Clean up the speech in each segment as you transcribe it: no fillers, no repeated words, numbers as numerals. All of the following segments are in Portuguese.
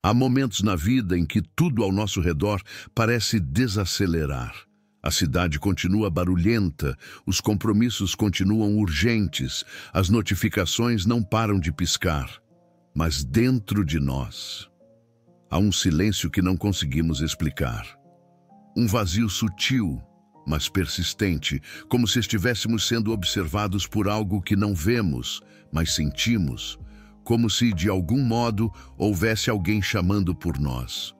Há momentos na vida em que tudo ao nosso redor parece desacelerar. A cidade continua barulhenta, os compromissos continuam urgentes, as notificações não param de piscar. Mas dentro de nós, há um silêncio que não conseguimos explicar. Um vazio sutil, mas persistente, como se estivéssemos sendo observados por algo que não vemos, mas sentimos, como se, de algum modo, houvesse alguém chamando por nós.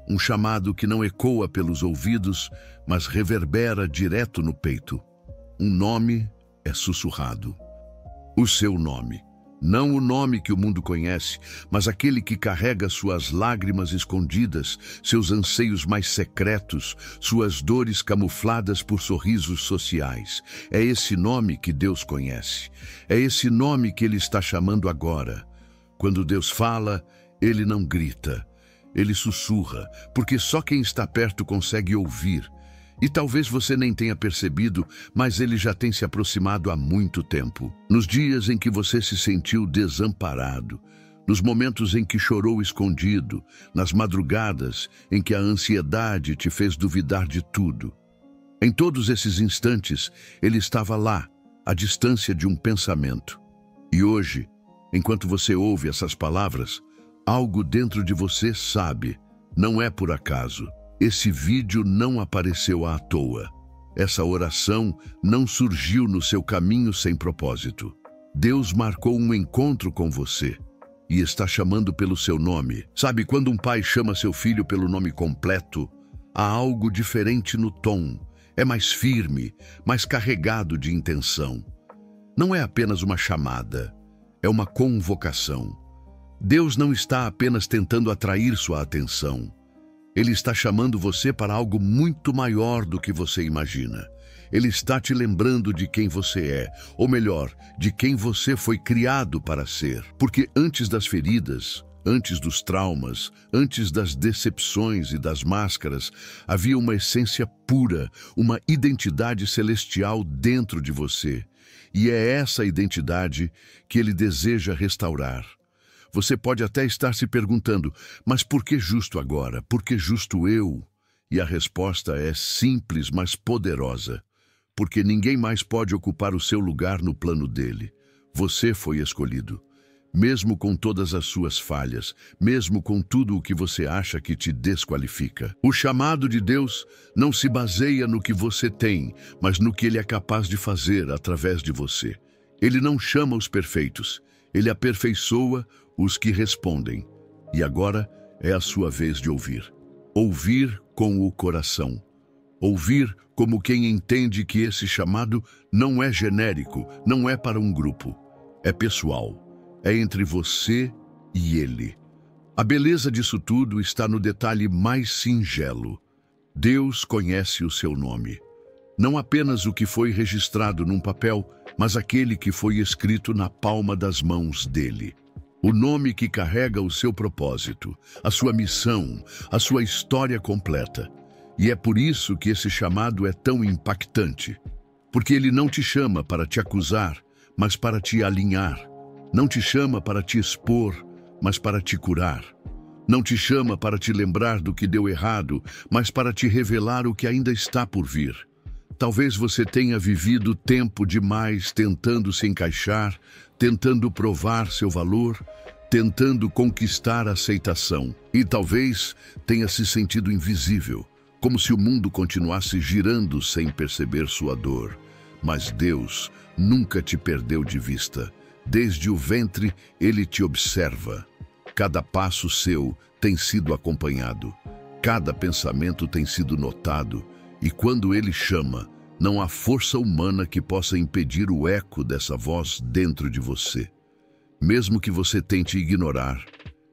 Um chamado que não ecoa pelos ouvidos, mas reverbera direto no peito. Um nome é sussurrado. O seu nome. Não o nome que o mundo conhece, mas aquele que carrega suas lágrimas escondidas, seus anseios mais secretos, suas dores camufladas por sorrisos sociais. É esse nome que Deus conhece. É esse nome que Ele está chamando agora. Quando Deus fala, Ele não grita. Ele sussurra, porque só quem está perto consegue ouvir. E talvez você nem tenha percebido, mas ele já tem se aproximado há muito tempo. Nos dias em que você se sentiu desamparado, nos momentos em que chorou escondido, nas madrugadas em que a ansiedade te fez duvidar de tudo. Em todos esses instantes, ele estava lá, à distância de um pensamento. E hoje, enquanto você ouve essas palavras, algo dentro de você sabe, não é por acaso. Esse vídeo não apareceu à toa. Essa oração não surgiu no seu caminho sem propósito. Deus marcou um encontro com você e está chamando pelo seu nome. Sabe, quando um pai chama seu filho pelo nome completo, há algo diferente no tom. É mais firme, mais carregado de intenção. Não é apenas uma chamada, é uma convocação. Deus não está apenas tentando atrair sua atenção. Ele está chamando você para algo muito maior do que você imagina. Ele está te lembrando de quem você é, ou melhor, de quem você foi criado para ser. Porque antes das feridas, antes dos traumas, antes das decepções e das máscaras, havia uma essência pura, uma identidade celestial dentro de você. E é essa identidade que Ele deseja restaurar. Você pode até estar se perguntando, mas por que justo agora? Por que justo eu? E a resposta é simples, mas poderosa. Porque ninguém mais pode ocupar o seu lugar no plano dele. Você foi escolhido. Mesmo com todas as suas falhas, mesmo com tudo o que você acha que te desqualifica. O chamado de Deus não se baseia no que você tem, mas no que Ele é capaz de fazer através de você. Ele não chama os perfeitos, Ele aperfeiçoa os que respondem. E agora é a sua vez de ouvir. Ouvir com o coração. Ouvir como quem entende que esse chamado não é genérico, não é para um grupo. É pessoal. É entre você e Ele. A beleza disso tudo está no detalhe mais singelo. Deus conhece o seu nome. Não apenas o que foi registrado num papel, mas aquele que foi escrito na palma das mãos dele. O nome que carrega o seu propósito, a sua missão, a sua história completa. E é por isso que esse chamado é tão impactante. Porque Ele não te chama para te acusar, mas para te alinhar. Não te chama para te expor, mas para te curar. Não te chama para te lembrar do que deu errado, mas para te revelar o que ainda está por vir. Talvez você tenha vivido tempo demais tentando se encaixar, tentando provar seu valor, tentando conquistar a aceitação. E talvez tenha se sentido invisível, como se o mundo continuasse girando sem perceber sua dor. Mas Deus nunca te perdeu de vista. Desde o ventre, Ele te observa. Cada passo seu tem sido acompanhado. Cada pensamento tem sido notado. E quando Ele chama, não há força humana que possa impedir o eco dessa voz dentro de você. Mesmo que você tente ignorar,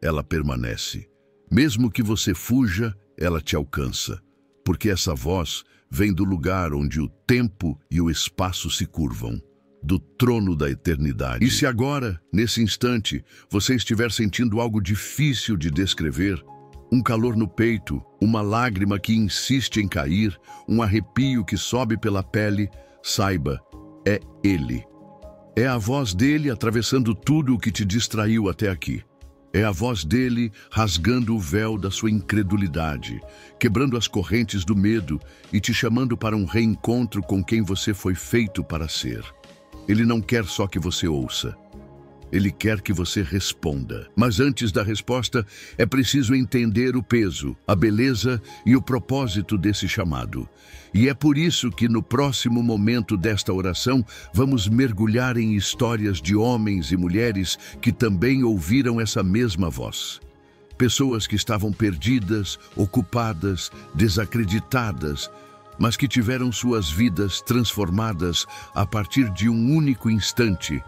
ela permanece. Mesmo que você fuja, ela te alcança. Porque essa voz vem do lugar onde o tempo e o espaço se curvam, do trono da eternidade. E se agora, nesse instante, você estiver sentindo algo difícil de descrever, um calor no peito, uma lágrima que insiste em cair, um arrepio que sobe pela pele, saiba, é Ele. É a voz dele atravessando tudo o que te distraiu até aqui. É a voz dele rasgando o véu da sua incredulidade, quebrando as correntes do medo e te chamando para um reencontro com quem você foi feito para ser. Ele não quer só que você ouça. Ele quer que você responda. Mas antes da resposta, é preciso entender o peso, a beleza e o propósito desse chamado. E é por isso que no próximo momento desta oração, vamos mergulhar em histórias de homens e mulheres que também ouviram essa mesma voz. Pessoas que estavam perdidas, ocupadas, desacreditadas, mas que tiveram suas vidas transformadas a partir de um único instante.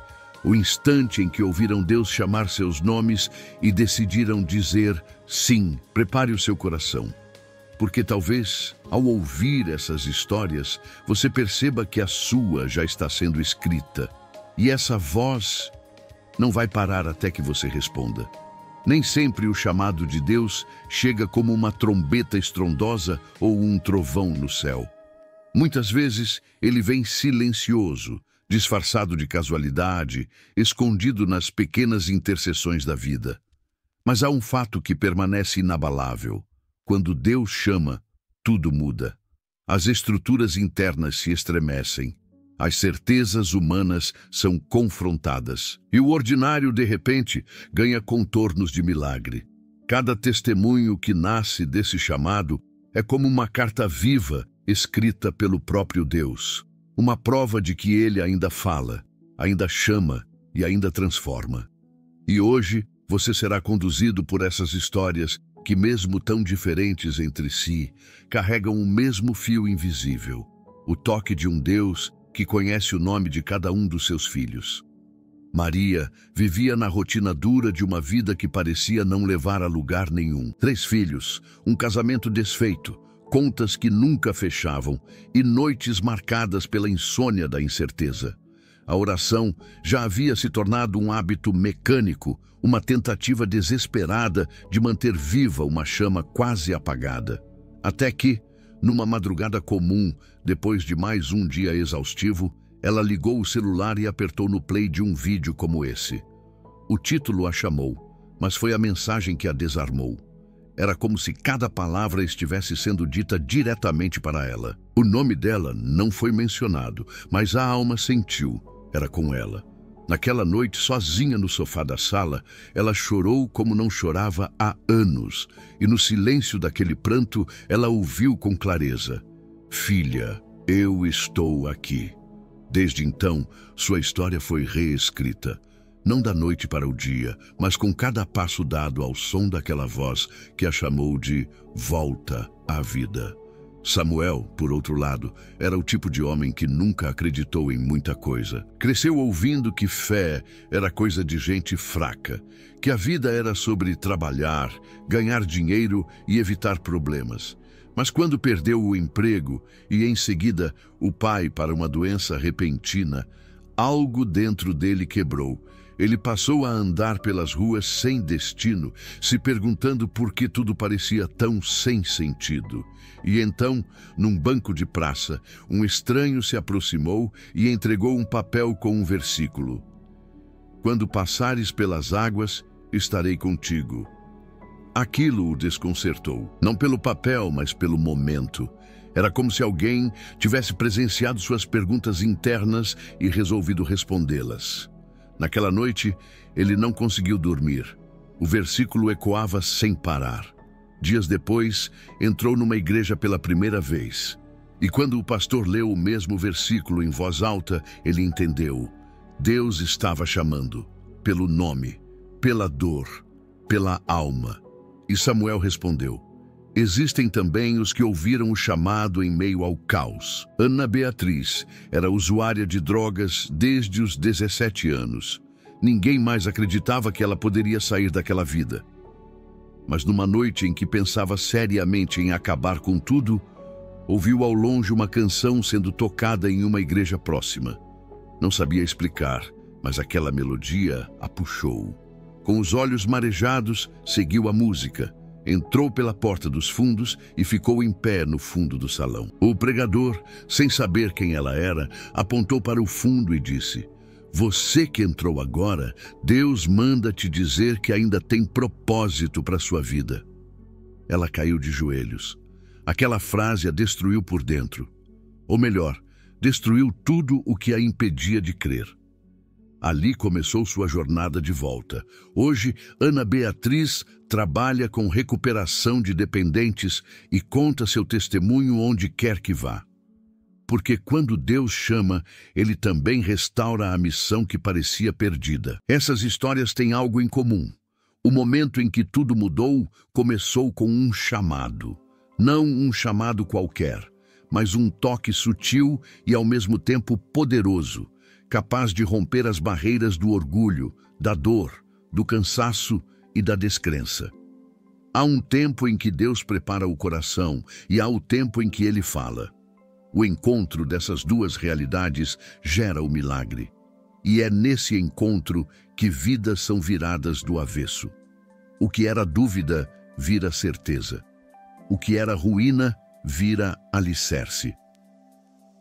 O instante em que ouviram Deus chamar seus nomes e decidiram dizer sim. Prepare o seu coração, porque talvez, ao ouvir essas histórias, você perceba que a sua já está sendo escrita. E essa voz não vai parar até que você responda. Nem sempre o chamado de Deus chega como uma trombeta estrondosa ou um trovão no céu. Muitas vezes, ele vem silencioso, disfarçado de casualidade, escondido nas pequenas interseções da vida. Mas há um fato que permanece inabalável. Quando Deus chama, tudo muda. As estruturas internas se estremecem. As certezas humanas são confrontadas. E o ordinário, de repente, ganha contornos de milagre. Cada testemunho que nasce desse chamado é como uma carta viva escrita pelo próprio Deus. Uma prova de que ele ainda fala, ainda chama e ainda transforma. E hoje você será conduzido por essas histórias que, mesmo tão diferentes entre si, carregam o mesmo fio invisível, o toque de um Deus que conhece o nome de cada um dos seus filhos. Maria vivia na rotina dura de uma vida que parecia não levar a lugar nenhum. 3 filhos, um casamento desfeito, contas que nunca fechavam e noites marcadas pela insônia da incerteza. A oração já havia se tornado um hábito mecânico, uma tentativa desesperada de manter viva uma chama quase apagada. Até que, numa madrugada comum, depois de mais um dia exaustivo, ela ligou o celular e apertou no play de um vídeo como esse. O título a chamou, mas foi a mensagem que a desarmou. Era como se cada palavra estivesse sendo dita diretamente para ela. O nome dela não foi mencionado, mas a alma sentiu. Era com ela. Naquela noite, sozinha no sofá da sala, ela chorou como não chorava há anos. E no silêncio daquele pranto, ela ouviu com clareza: "Filha, eu estou aqui." Desde então, sua história foi reescrita. Não da noite para o dia, mas com cada passo dado ao som daquela voz que a chamou de volta à vida. Samuel, por outro lado, era o tipo de homem que nunca acreditou em muita coisa. Cresceu ouvindo que fé era coisa de gente fraca, que a vida era sobre trabalhar, ganhar dinheiro e evitar problemas. Mas quando perdeu o emprego e, em seguida, o pai para uma doença repentina, algo dentro dele quebrou. Ele passou a andar pelas ruas sem destino, se perguntando por que tudo parecia tão sem sentido. E então, num banco de praça, um estranho se aproximou e entregou um papel com um versículo: "Quando passares pelas águas, estarei contigo." Aquilo o desconcertou, não pelo papel, mas pelo momento. Era como se alguém tivesse presenciado suas perguntas internas e resolvido respondê-las. Naquela noite, ele não conseguiu dormir. O versículo ecoava sem parar. Dias depois, entrou numa igreja pela primeira vez. E quando o pastor leu o mesmo versículo em voz alta, ele entendeu. Deus estava chamando, pelo nome, pela dor, pela alma. E Samuel respondeu: "Existem também os que ouviram o chamado em meio ao caos." Ana Beatriz era usuária de drogas desde os 17 anos. Ninguém mais acreditava que ela poderia sair daquela vida. Mas numa noite em que pensava seriamente em acabar com tudo, ouviu ao longe uma canção sendo tocada em uma igreja próxima. Não sabia explicar, mas aquela melodia a puxou. Com os olhos marejados, seguiu a música. Entrou pela porta dos fundos e ficou em pé no fundo do salão. O pregador, sem saber quem ela era, apontou para o fundo e disse: Você que entrou agora, Deus manda te dizer que ainda tem propósito para sua vida. Ela caiu de joelhos. Aquela frase a destruiu por dentro. Ou melhor, destruiu tudo o que a impedia de crer. Ali começou sua jornada de volta. Hoje, Ana Beatriz trabalha com recuperação de dependentes e conta seu testemunho onde quer que vá. Porque quando Deus chama, Ele também restaura a missão que parecia perdida. Essas histórias têm algo em comum. O momento em que tudo mudou começou com um chamado. Não um chamado qualquer, mas um toque sutil e ao mesmo tempo poderoso, capaz de romper as barreiras do orgulho, da dor, do cansaço e da descrença. Há um tempo em que Deus prepara o coração e há o tempo em que Ele fala. O encontro dessas duas realidades gera o milagre. E é nesse encontro que vidas são viradas do avesso. O que era dúvida vira certeza. O que era ruína vira alicerce.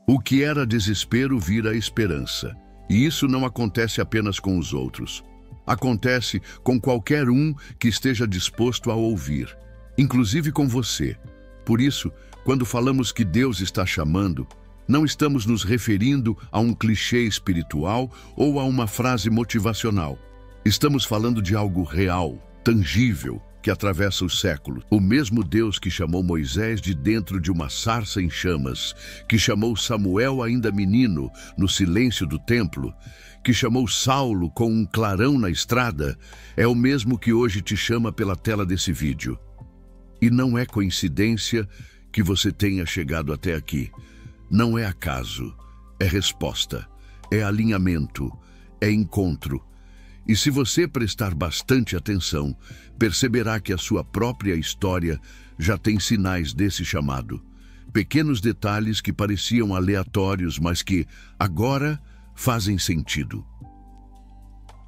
O que era desespero vira esperança. E isso não acontece apenas com os outros. Acontece com qualquer um que esteja disposto a ouvir, inclusive com você. Por isso, quando falamos que Deus está chamando, não estamos nos referindo a um clichê espiritual ou a uma frase motivacional. Estamos falando de algo real, tangível, que atravessa os séculos. O mesmo Deus que chamou Moisés de dentro de uma sarça em chamas, que chamou Samuel ainda menino no silêncio do templo, que chamou Saulo com um clarão na estrada, é o mesmo que hoje te chama pela tela desse vídeo. E não é coincidência que você tenha chegado até aqui. Não é acaso, é resposta, é alinhamento, é encontro. E se você prestar bastante atenção, perceberá que a sua própria história já tem sinais desse chamado. Pequenos detalhes que pareciam aleatórios, mas que, agora, fazem sentido.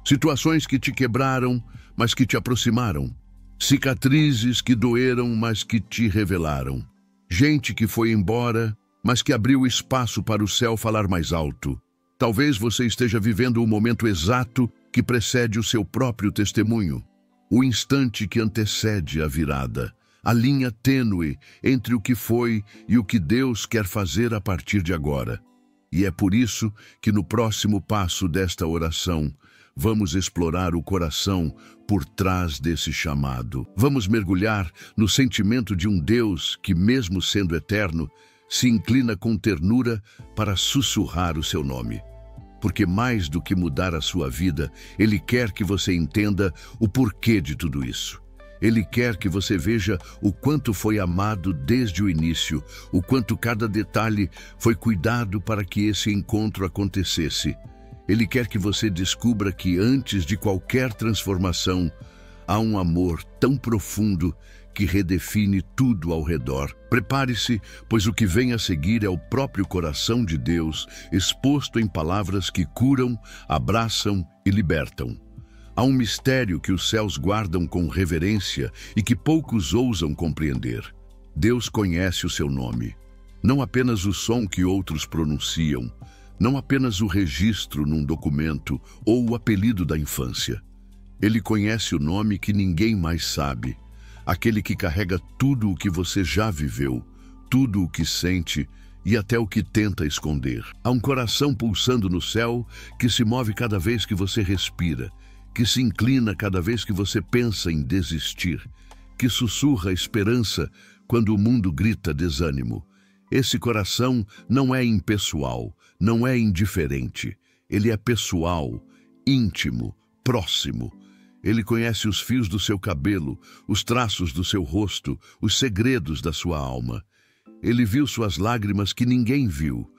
Situações que te quebraram, mas que te aproximaram. Cicatrizes que doeram, mas que te revelaram. Gente que foi embora, mas que abriu espaço para o céu falar mais alto. Talvez você esteja vivendo o momento exato que precede o seu próprio testemunho. O instante que antecede a virada. A linha tênue entre o que foi e o que Deus quer fazer a partir de agora. E é por isso que no próximo passo desta oração, vamos explorar o coração por trás desse chamado. Vamos mergulhar no sentimento de um Deus que, mesmo sendo eterno, se inclina com ternura para sussurrar o seu nome. Porque mais do que mudar a sua vida, Ele quer que você entenda o porquê de tudo isso. Ele quer que você veja o quanto foi amado desde o início, o quanto cada detalhe foi cuidado para que esse encontro acontecesse. Ele quer que você descubra que antes de qualquer transformação, há um amor tão profundo que redefine tudo ao redor. Prepare-se, pois o que vem a seguir é o próprio coração de Deus, exposto em palavras que curam, abraçam e libertam. Há um mistério que os céus guardam com reverência e que poucos ousam compreender. Deus conhece o seu nome. Não apenas o som que outros pronunciam, não apenas o registro num documento ou o apelido da infância. Ele conhece o nome que ninguém mais sabe. Aquele que carrega tudo o que você já viveu, tudo o que sente e até o que tenta esconder. Há um coração pulsando no céu que se move cada vez que você respira, que se inclina cada vez que você pensa em desistir, que sussurra esperança quando o mundo grita desânimo. Esse coração não é impessoal, não é indiferente. Ele é pessoal, íntimo, próximo. Ele conhece os fios do seu cabelo, os traços do seu rosto, os segredos da sua alma. Ele viu suas lágrimas que ninguém viu.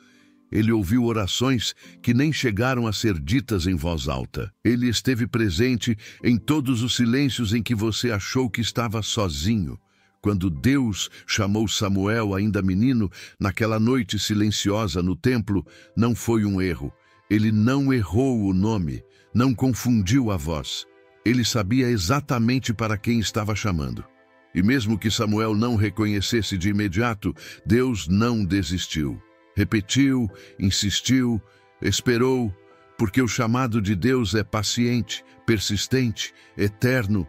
Ele ouviu orações que nem chegaram a ser ditas em voz alta. Ele esteve presente em todos os silêncios em que você achou que estava sozinho. Quando Deus chamou Samuel, ainda menino, naquela noite silenciosa no templo, não foi um erro. Ele não errou o nome, não confundiu a voz. Ele sabia exatamente para quem estava chamando. E mesmo que Samuel não reconhecesse de imediato, Deus não desistiu. Repetiu, insistiu, esperou, Porque o chamado de Deus é paciente, persistente, eterno.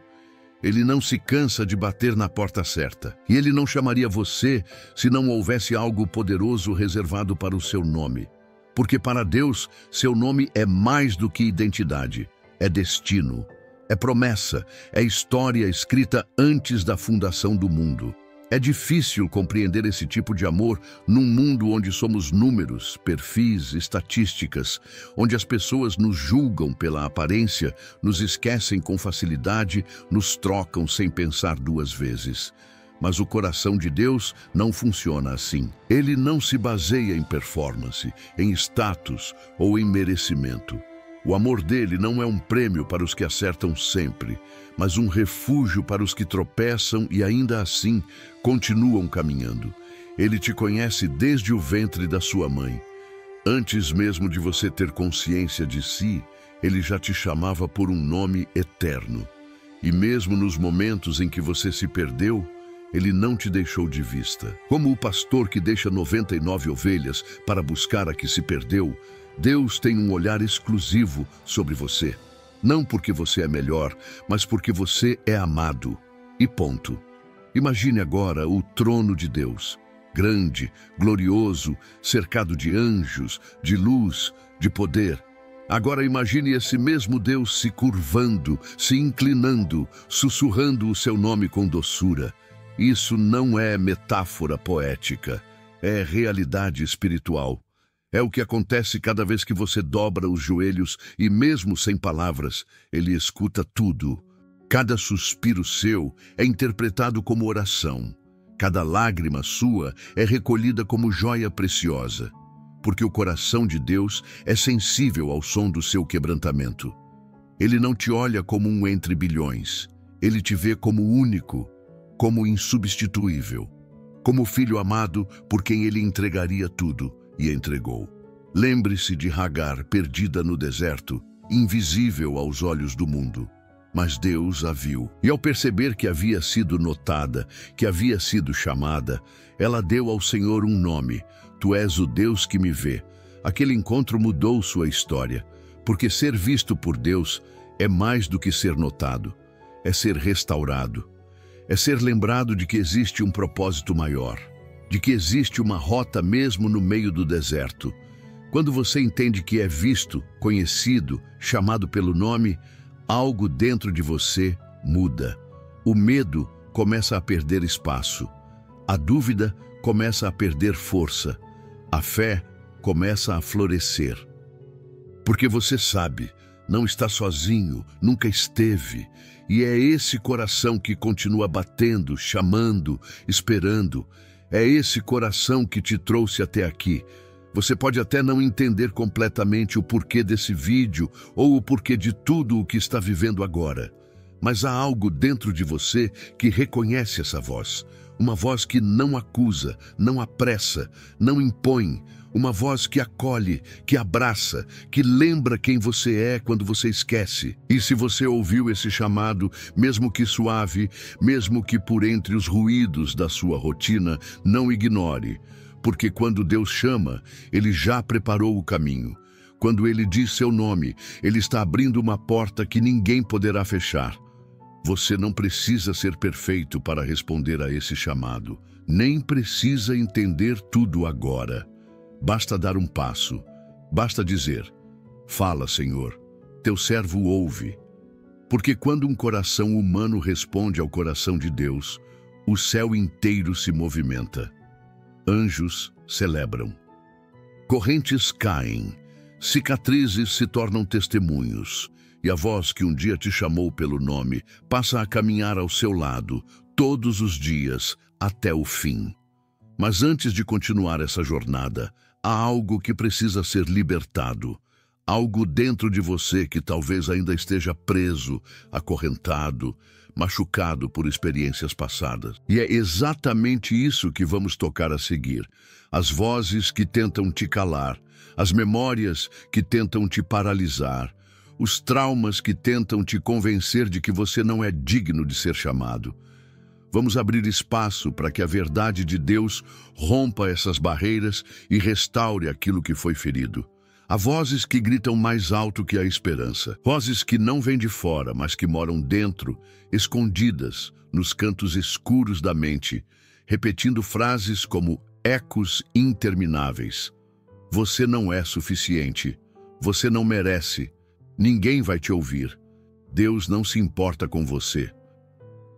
Ele não se cansa de bater na porta certa. E ele não chamaria você se não houvesse algo poderoso reservado para o seu nome. Porque para Deus, seu nome é mais do que identidade, é destino, é promessa, é história escrita antes da fundação do mundo. É difícil compreender esse tipo de amor num mundo onde somos números, perfis, estatísticas, onde as pessoas nos julgam pela aparência, nos esquecem com facilidade, nos trocam sem pensar duas vezes. Mas o coração de Deus não funciona assim. Ele não se baseia em performance, em status ou em merecimento. O amor dele não é um prêmio para os que acertam sempre, mas um refúgio para os que tropeçam e ainda assim continuam caminhando. Ele te conhece desde o ventre da sua mãe. Antes mesmo de você ter consciência de si, ele já te chamava por um nome eterno. E mesmo nos momentos em que você se perdeu, ele não te deixou de vista. Como o pastor que deixa 99 ovelhas para buscar a que se perdeu, Deus tem um olhar exclusivo sobre você. Não porque você é melhor, mas porque você é amado. E ponto. Imagine agora o trono de Deus. Grande, glorioso, cercado de anjos, de luz, de poder. Agora imagine esse mesmo Deus se curvando, se inclinando, sussurrando o seu nome com doçura. Isso não é metáfora poética, é realidade espiritual. É o que acontece cada vez que você dobra os joelhos e, mesmo sem palavras, ele escuta tudo. Cada suspiro seu é interpretado como oração. Cada lágrima sua é recolhida como joia preciosa. Porque o coração de Deus é sensível ao som do seu quebrantamento. Ele não te olha como um entre bilhões. Ele te vê como único, como insubstituível, como filho amado por quem ele entregaria tudo. E entregou. Lembre-se de Hagar, perdida no deserto, invisível aos olhos do mundo. Mas Deus a viu. E ao perceber que havia sido notada, que havia sido chamada, ela deu ao Senhor um nome. Tu és o Deus que me vê. Aquele encontro mudou sua história, porque ser visto por Deus é mais do que ser notado. É ser restaurado. É ser lembrado de que existe um propósito maior. De que existe uma rota mesmo no meio do deserto. Quando você entende que é visto, conhecido, chamado pelo nome, algo dentro de você muda. O medo começa a perder espaço. A dúvida começa a perder força. A fé começa a florescer. Porque você sabe, não está sozinho, nunca esteve. E é esse coração que continua batendo, chamando, esperando. É esse coração que te trouxe até aqui. Você pode até não entender completamente o porquê desse vídeo ou o porquê de tudo o que está vivendo agora. Mas há algo dentro de você que reconhece essa voz. Uma voz que não acusa, não apressa, não impõe. Uma voz que acolhe, que abraça, que lembra quem você é quando você esquece. E se você ouviu esse chamado, mesmo que suave, mesmo que por entre os ruídos da sua rotina, não ignore. Porque quando Deus chama, Ele já preparou o caminho. Quando Ele diz seu nome, Ele está abrindo uma porta que ninguém poderá fechar. Você não precisa ser perfeito para responder a esse chamado. Nem precisa entender tudo agora. Basta dar um passo. Basta dizer: fala, Senhor, teu servo ouve. Porque quando um coração humano responde ao coração de Deus, o céu inteiro se movimenta. Anjos celebram. Correntes caem. Cicatrizes se tornam testemunhos. E a voz que um dia te chamou pelo nome passa a caminhar ao seu lado todos os dias até o fim. Mas antes de continuar essa jornada, há algo que precisa ser libertado. Algo dentro de você que talvez ainda esteja preso, acorrentado, machucado por experiências passadas. E é exatamente isso que vamos tocar a seguir. As vozes que tentam te calar, as memórias que tentam te paralisar, os traumas que tentam te convencer de que você não é digno de ser chamado. Vamos abrir espaço para que a verdade de Deus rompa essas barreiras e restaure aquilo que foi ferido. Há vozes que gritam mais alto que a esperança. Vozes que não vêm de fora, mas que moram dentro, escondidas, nos cantos escuros da mente, repetindo frases como ecos intermináveis. Você não é suficiente. Você não merece. Ninguém vai te ouvir. Deus não se importa com você.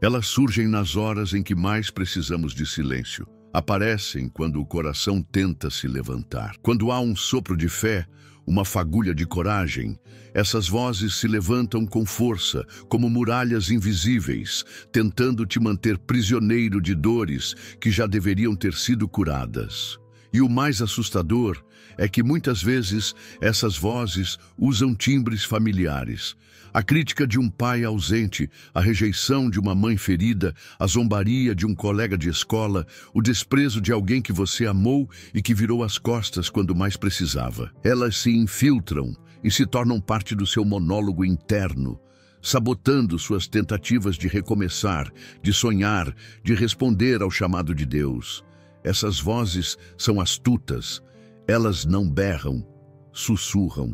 Elas surgem nas horas em que mais precisamos de silêncio. Aparecem quando o coração tenta se levantar. Quando há um sopro de fé, uma fagulha de coragem, essas vozes se levantam com força, como muralhas invisíveis, tentando te manter prisioneiro de dores que já deveriam ter sido curadas. E o mais assustador é que muitas vezes essas vozes usam timbres familiares. A crítica de um pai ausente, a rejeição de uma mãe ferida, a zombaria de um colega de escola, o desprezo de alguém que você amou e que virou as costas quando mais precisava. Elas se infiltram e se tornam parte do seu monólogo interno, sabotando suas tentativas de recomeçar, de sonhar, de responder ao chamado de Deus. Essas vozes são astutas. Elas não berram, sussurram,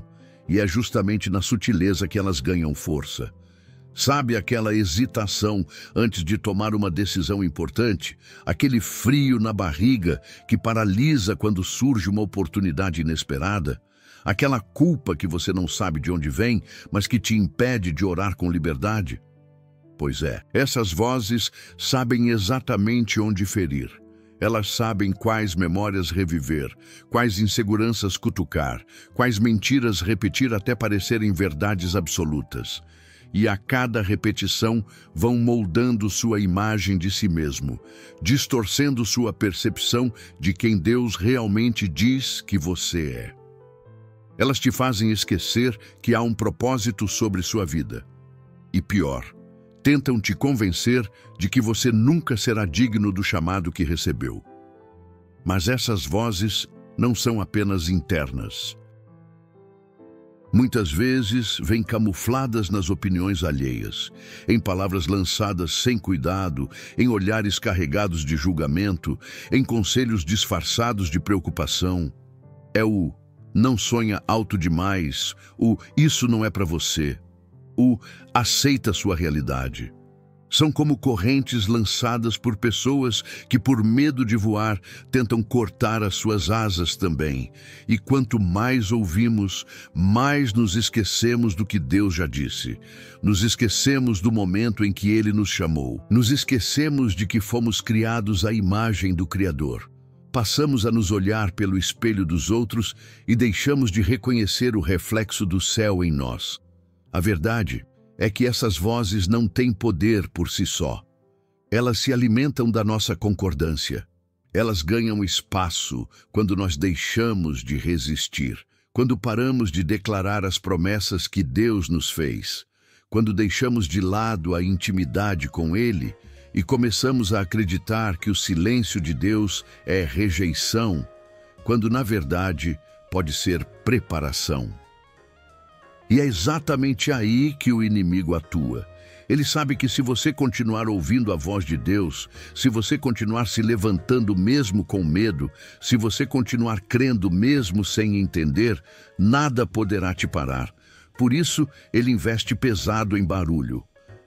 e é justamente na sutileza que elas ganham força. Sabe aquela hesitação antes de tomar uma decisão importante? Aquele frio na barriga que paralisa quando surge uma oportunidade inesperada? Aquela culpa que você não sabe de onde vem, mas que te impede de orar com liberdade? Pois é, essas vozes sabem exatamente onde ferir. Elas sabem quais memórias reviver, quais inseguranças cutucar, quais mentiras repetir até parecerem verdades absolutas. E a cada repetição vão moldando sua imagem de si mesmo, distorcendo sua percepção de quem Deus realmente diz que você é. Elas te fazem esquecer que há um propósito sobre sua vida. E pior, tentam te convencer de que você nunca será digno do chamado que recebeu. Mas essas vozes não são apenas internas. Muitas vezes vêm camufladas nas opiniões alheias, em palavras lançadas sem cuidado, em olhares carregados de julgamento, em conselhos disfarçados de preocupação. É o "não sonha alto demais", o "isso não é para você", o "aceita sua realidade". São como correntes lançadas por pessoas que, por medo de voar, tentam cortar as suas asas também. E quanto mais ouvimos, mais nos esquecemos do que Deus já disse. Nos esquecemos do momento em que Ele nos chamou. Nos esquecemos de que fomos criados à imagem do Criador. Passamos a nos olhar pelo espelho dos outros e deixamos de reconhecer o reflexo do céu em nós. A verdade é que essas vozes não têm poder por si só. Elas se alimentam da nossa concordância. Elas ganham espaço quando nós deixamos de resistir, quando paramos de declarar as promessas que Deus nos fez, quando deixamos de lado a intimidade com Ele e começamos a acreditar que o silêncio de Deus é rejeição, quando na verdade pode ser preparação. E é exatamente aí que o inimigo atua. Ele sabe que se você continuar ouvindo a voz de Deus, se você continuar se levantando mesmo com medo, se você continuar crendo mesmo sem entender, nada poderá te parar. Por isso, ele investe pesado em barulho.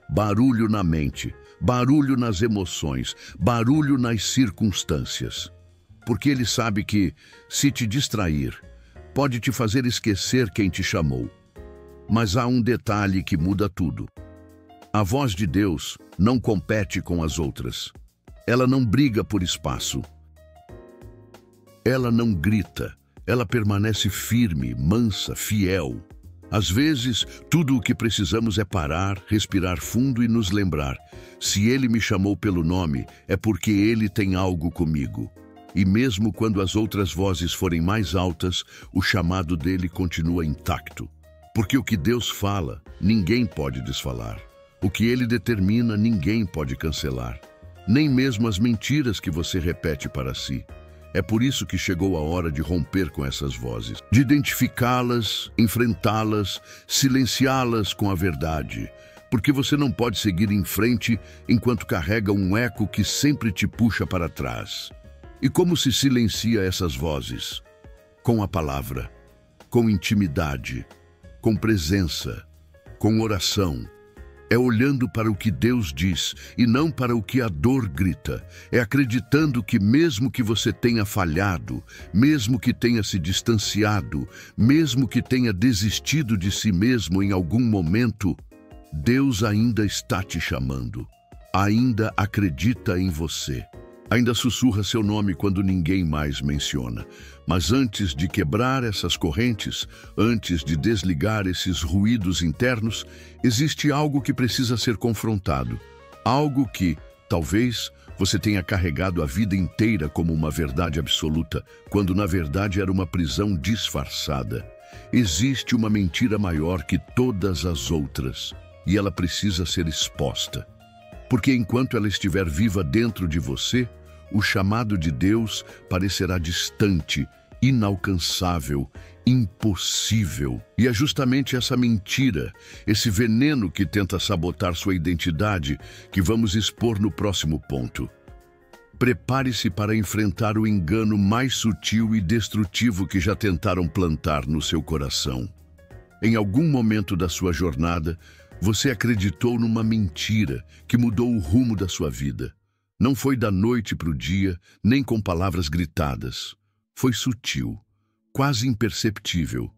Barulho na mente, barulho nas emoções, barulho nas circunstâncias. Porque ele sabe que, se te distrair, pode te fazer esquecer quem te chamou. Mas há um detalhe que muda tudo. A voz de Deus não compete com as outras. Ela não briga por espaço. Ela não grita. Ela permanece firme, mansa, fiel. Às vezes, tudo o que precisamos é parar, respirar fundo e nos lembrar: se Ele me chamou pelo nome, é porque Ele tem algo comigo. E mesmo quando as outras vozes forem mais altas, o chamado dele continua intacto. Porque o que Deus fala, ninguém pode desfalar. O que Ele determina, ninguém pode cancelar. Nem mesmo as mentiras que você repete para si. É por isso que chegou a hora de romper com essas vozes, de identificá-las, enfrentá-las, silenciá-las com a verdade. Porque você não pode seguir em frente enquanto carrega um eco que sempre te puxa para trás. E como se silencia essas vozes? Com a palavra. com intimidade, com presença, com oração. É olhando para o que Deus diz e não para o que a dor grita. É acreditando que mesmo que você tenha falhado, mesmo que tenha se distanciado, mesmo que tenha desistido de si mesmo em algum momento, Deus ainda está te chamando. Ainda acredita em você. Ainda sussurra seu nome quando ninguém mais menciona. Mas antes de quebrar essas correntes, antes de desligar esses ruídos internos, existe algo que precisa ser confrontado. Algo que, talvez, você tenha carregado a vida inteira como uma verdade absoluta, quando na verdade era uma prisão disfarçada. Existe uma mentira maior que todas as outras, e ela precisa ser exposta. Porque enquanto ela estiver viva dentro de você, o chamado de Deus parecerá distante, inalcançável, impossível. E é justamente essa mentira, esse veneno que tenta sabotar sua identidade, que vamos expor no próximo ponto. Prepare-se para enfrentar o engano mais sutil e destrutivo que já tentaram plantar no seu coração. Em algum momento da sua jornada, você acreditou numa mentira que mudou o rumo da sua vida. Não foi da noite para o dia, nem com palavras gritadas. Foi sutil, quase imperceptível,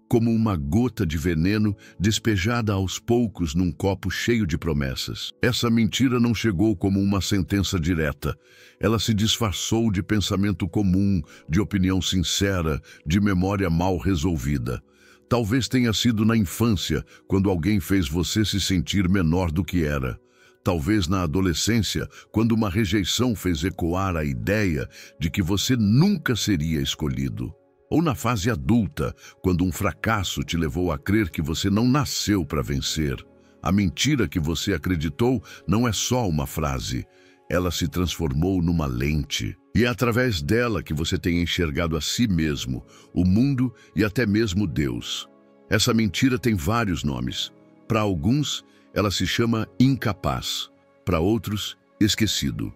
como uma gota de veneno despejada aos poucos num copo cheio de promessas. Essa mentira não chegou como uma sentença direta. Ela se disfarçou de pensamento comum, de opinião sincera, de memória mal resolvida. Talvez tenha sido na infância, quando alguém fez você se sentir menor do que era. Talvez na adolescência, quando uma rejeição fez ecoar a ideia de que você nunca seria escolhido. Ou na fase adulta, quando um fracasso te levou a crer que você não nasceu para vencer. A mentira que você acreditou não é só uma frase. Ela se transformou numa lente. E é através dela que você tem enxergado a si mesmo, o mundo e até mesmo Deus. Essa mentira tem vários nomes. Para alguns, ela se chama incapaz. Para outros, esquecido.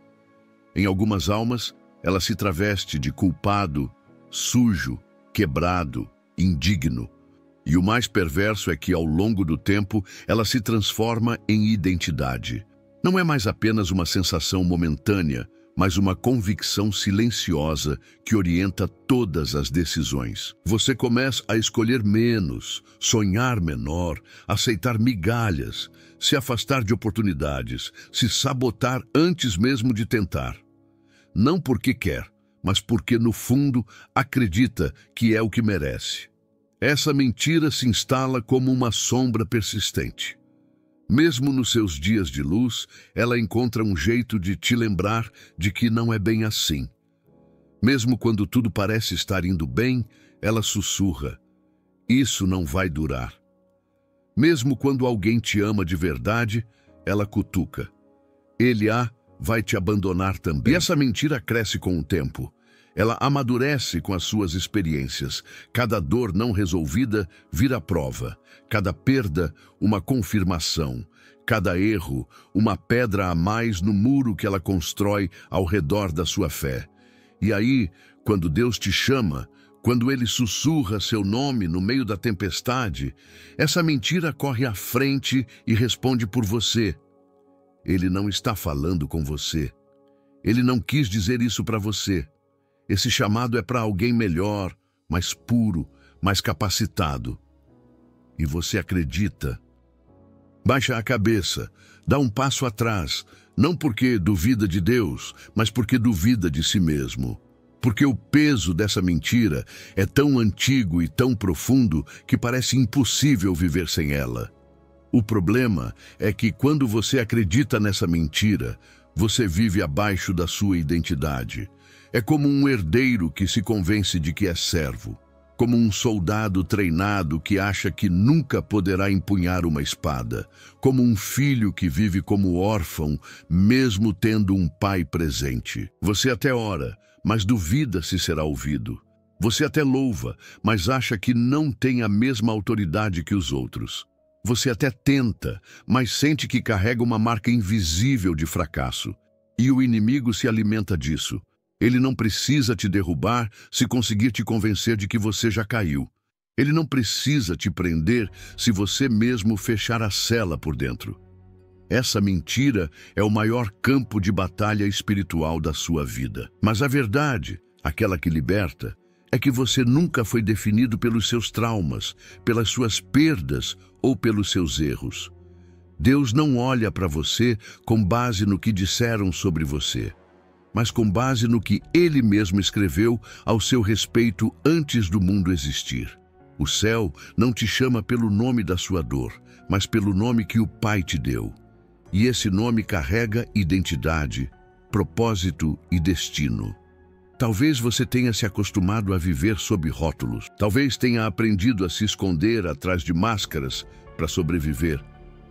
Em algumas almas, ela se traveste de culpado, sujo, quebrado, indigno. E o mais perverso é que, ao longo do tempo, ela se transforma em identidade. Não é mais apenas uma sensação momentânea, mas uma convicção silenciosa que orienta todas as decisões. Você começa a escolher menos, sonhar menor, aceitar migalhas, se afastar de oportunidades, se sabotar antes mesmo de tentar. Não porque quer, mas porque, no fundo, acredita que é o que merece. Essa mentira se instala como uma sombra persistente. Mesmo nos seus dias de luz, ela encontra um jeito de te lembrar de que não é bem assim. Mesmo quando tudo parece estar indo bem, ela sussurra: isso não vai durar. Mesmo quando alguém te ama de verdade, ela cutuca: ele vai te abandonar também. E essa mentira cresce com o tempo. Ela amadurece com as suas experiências. Cada dor não resolvida vira prova. Cada perda, uma confirmação. Cada erro, uma pedra a mais no muro que ela constrói ao redor da sua fé. E aí, quando Deus te chama, quando Ele sussurra seu nome no meio da tempestade, essa mentira corre à frente e responde por você. Ele não está falando com você. Ele não quis dizer isso para você. Esse chamado é para alguém melhor, mais puro, mais capacitado. E você acredita? Baixa a cabeça, dá um passo atrás, não porque duvida de Deus, mas porque duvida de si mesmo. Porque o peso dessa mentira é tão antigo e tão profundo que parece impossível viver sem ela. O problema é que quando você acredita nessa mentira, você vive abaixo da sua identidade. É como um herdeiro que se convence de que é servo, como um soldado treinado que acha que nunca poderá empunhar uma espada, como um filho que vive como órfão, mesmo tendo um pai presente. Você até ora, mas duvida se será ouvido. Você até louva, mas acha que não tem a mesma autoridade que os outros. Você até tenta, mas sente que carrega uma marca invisível de fracasso. E o inimigo se alimenta disso. Ele não precisa te derrubar se conseguir te convencer de que você já caiu. Ele não precisa te prender se você mesmo fechar a cela por dentro. Essa mentira é o maior campo de batalha espiritual da sua vida. Mas a verdade, aquela que liberta, é que você nunca foi definido pelos seus traumas, pelas suas perdas ou pelos seus erros. Deus não olha para você com base no que disseram sobre você, mas com base no que Ele mesmo escreveu ao seu respeito antes do mundo existir. O céu não te chama pelo nome da sua dor, mas pelo nome que o Pai te deu. E esse nome carrega identidade, propósito e destino. Talvez você tenha se acostumado a viver sob rótulos. Talvez tenha aprendido a se esconder atrás de máscaras para sobreviver.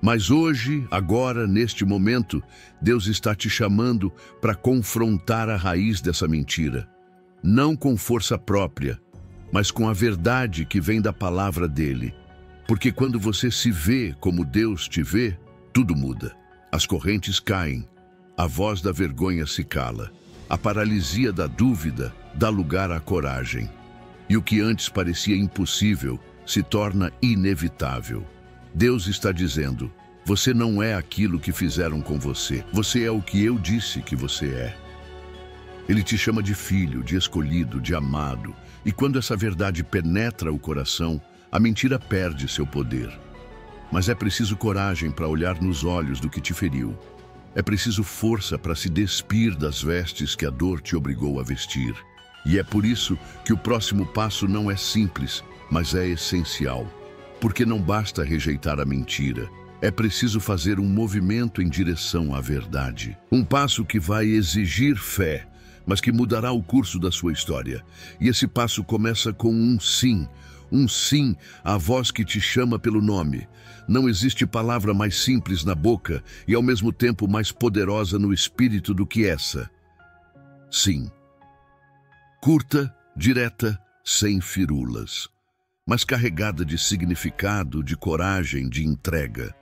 Mas hoje, agora, neste momento, Deus está te chamando para confrontar a raiz dessa mentira. Não com força própria, mas com a verdade que vem da palavra dele. Porque quando você se vê como Deus te vê, tudo muda. As correntes caem, a voz da vergonha se cala, a paralisia da dúvida dá lugar à coragem. E o que antes parecia impossível se torna inevitável. Deus está dizendo: você não é aquilo que fizeram com você, você é o que eu disse que você é. Ele te chama de filho, de escolhido, de amado. E quando essa verdade penetra o coração, a mentira perde seu poder. Mas é preciso coragem para olhar nos olhos do que te feriu. É preciso força para se despir das vestes que a dor te obrigou a vestir. E é por isso que o próximo passo não é simples, mas é essencial. Porque não basta rejeitar a mentira. É preciso fazer um movimento em direção à verdade. Um passo que vai exigir fé, mas que mudará o curso da sua história. E esse passo começa com um sim à voz que te chama pelo nome. Não existe palavra mais simples na boca e ao mesmo tempo mais poderosa no espírito do que essa. Sim. Curta, direta, sem firulas, mas carregada de significado, de coragem, de entrega.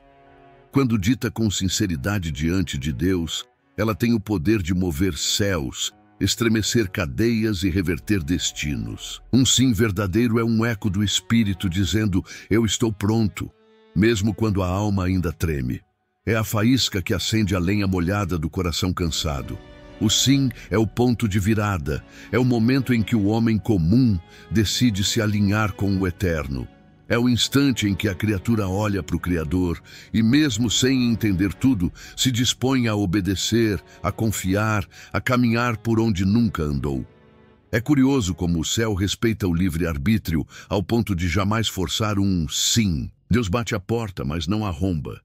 Quando dita com sinceridade diante de Deus, ela tem o poder de mover céus, estremecer cadeias e reverter destinos. Um sim verdadeiro é um eco do Espírito dizendo: eu estou pronto, mesmo quando a alma ainda treme. É a faísca que acende a lenha molhada do coração cansado. O sim é o ponto de virada, é o momento em que o homem comum decide se alinhar com o eterno. É o instante em que a criatura olha para o Criador e, mesmo sem entender tudo, se dispõe a obedecer, a confiar, a caminhar por onde nunca andou. É curioso como o céu respeita o livre-arbítrio ao ponto de jamais forçar um sim. Deus bate a porta, mas não arromba.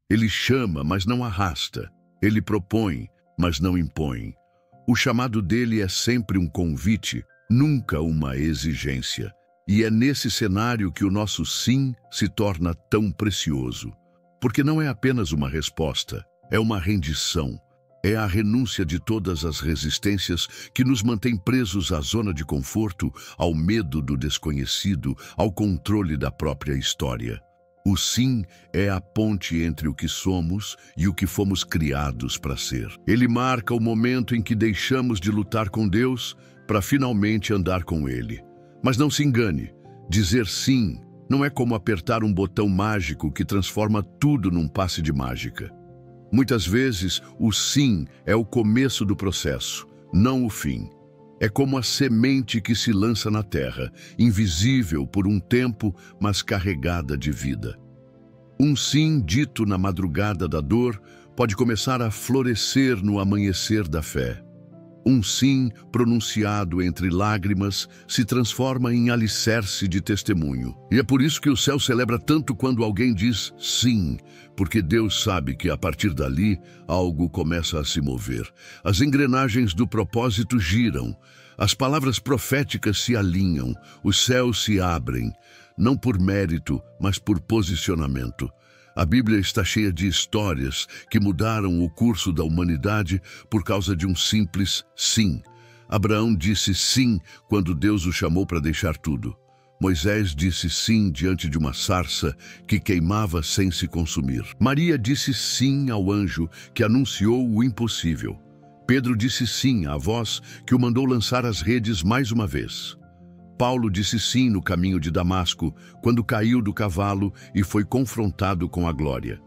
Ele chama, mas não arrasta. Ele propõe, mas não impõe. O chamado dele é sempre um convite, nunca uma exigência. E é nesse cenário que o nosso sim se torna tão precioso. Porque não é apenas uma resposta, é uma rendição. É a renúncia de todas as resistências que nos mantém presos à zona de conforto, ao medo do desconhecido, ao controle da própria história. O sim é a ponte entre o que somos e o que fomos criados para ser. Ele marca o momento em que deixamos de lutar com Deus para finalmente andar com Ele. Mas não se engane, dizer sim não é como apertar um botão mágico que transforma tudo num passe de mágica. Muitas vezes, o sim é o começo do processo, não o fim. É como a semente que se lança na terra, invisível por um tempo, mas carregada de vida. Um sim dito na madrugada da dor pode começar a florescer no amanhecer da fé. Um sim pronunciado entre lágrimas se transforma em alicerce de testemunho. E é por isso que o céu celebra tanto quando alguém diz sim, porque Deus sabe que a partir dali algo começa a se mover. As engrenagens do propósito giram, as palavras proféticas se alinham, os céus se abrem, não por mérito, mas por posicionamento. A Bíblia está cheia de histórias que mudaram o curso da humanidade por causa de um simples sim. Abraão disse sim quando Deus o chamou para deixar tudo. Moisés disse sim diante de uma sarça que queimava sem se consumir. Maria disse sim ao anjo que anunciou o impossível. Pedro disse sim à voz que o mandou lançar as redes mais uma vez. Paulo disse sim no caminho de Damasco, quando caiu do cavalo e foi confrontado com a glória.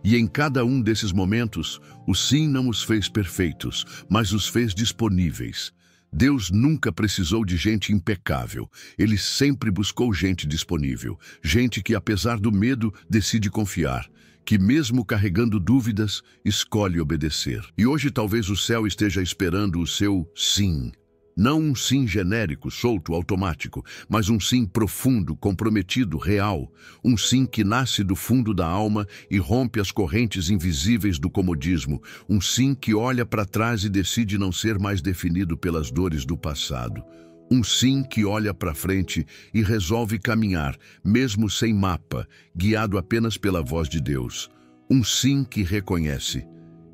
E em cada um desses momentos, o sim não os fez perfeitos, mas os fez disponíveis. Deus nunca precisou de gente impecável. Ele sempre buscou gente disponível, gente que, apesar do medo, decide confiar, que mesmo carregando dúvidas, escolhe obedecer. E hoje talvez o céu esteja esperando o seu sim. Não um sim genérico, solto, automático, mas um sim profundo, comprometido, real. Um sim que nasce do fundo da alma e rompe as correntes invisíveis do comodismo. Um sim que olha para trás e decide não ser mais definido pelas dores do passado. Um sim que olha para frente e resolve caminhar, mesmo sem mapa, guiado apenas pela voz de Deus. Um sim que reconhece: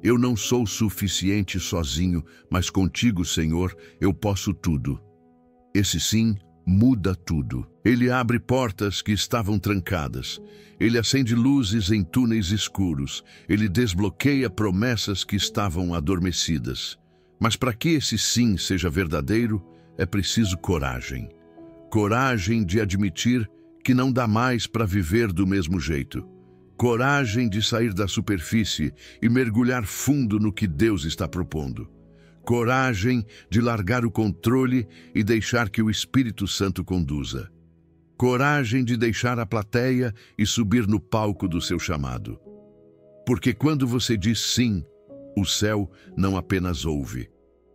eu não sou suficiente sozinho, mas contigo, Senhor, eu posso tudo. Esse sim muda tudo. Ele abre portas que estavam trancadas. Ele acende luzes em túneis escuros. Ele desbloqueia promessas que estavam adormecidas. Mas para que esse sim seja verdadeiro, é preciso coragem. Coragem de admitir que não dá mais para viver do mesmo jeito. Coragem de sair da superfície e mergulhar fundo no que Deus está propondo. Coragem de largar o controle e deixar que o Espírito Santo conduza. Coragem de deixar a plateia e subir no palco do seu chamado. Porque quando você diz sim, o céu não apenas ouve.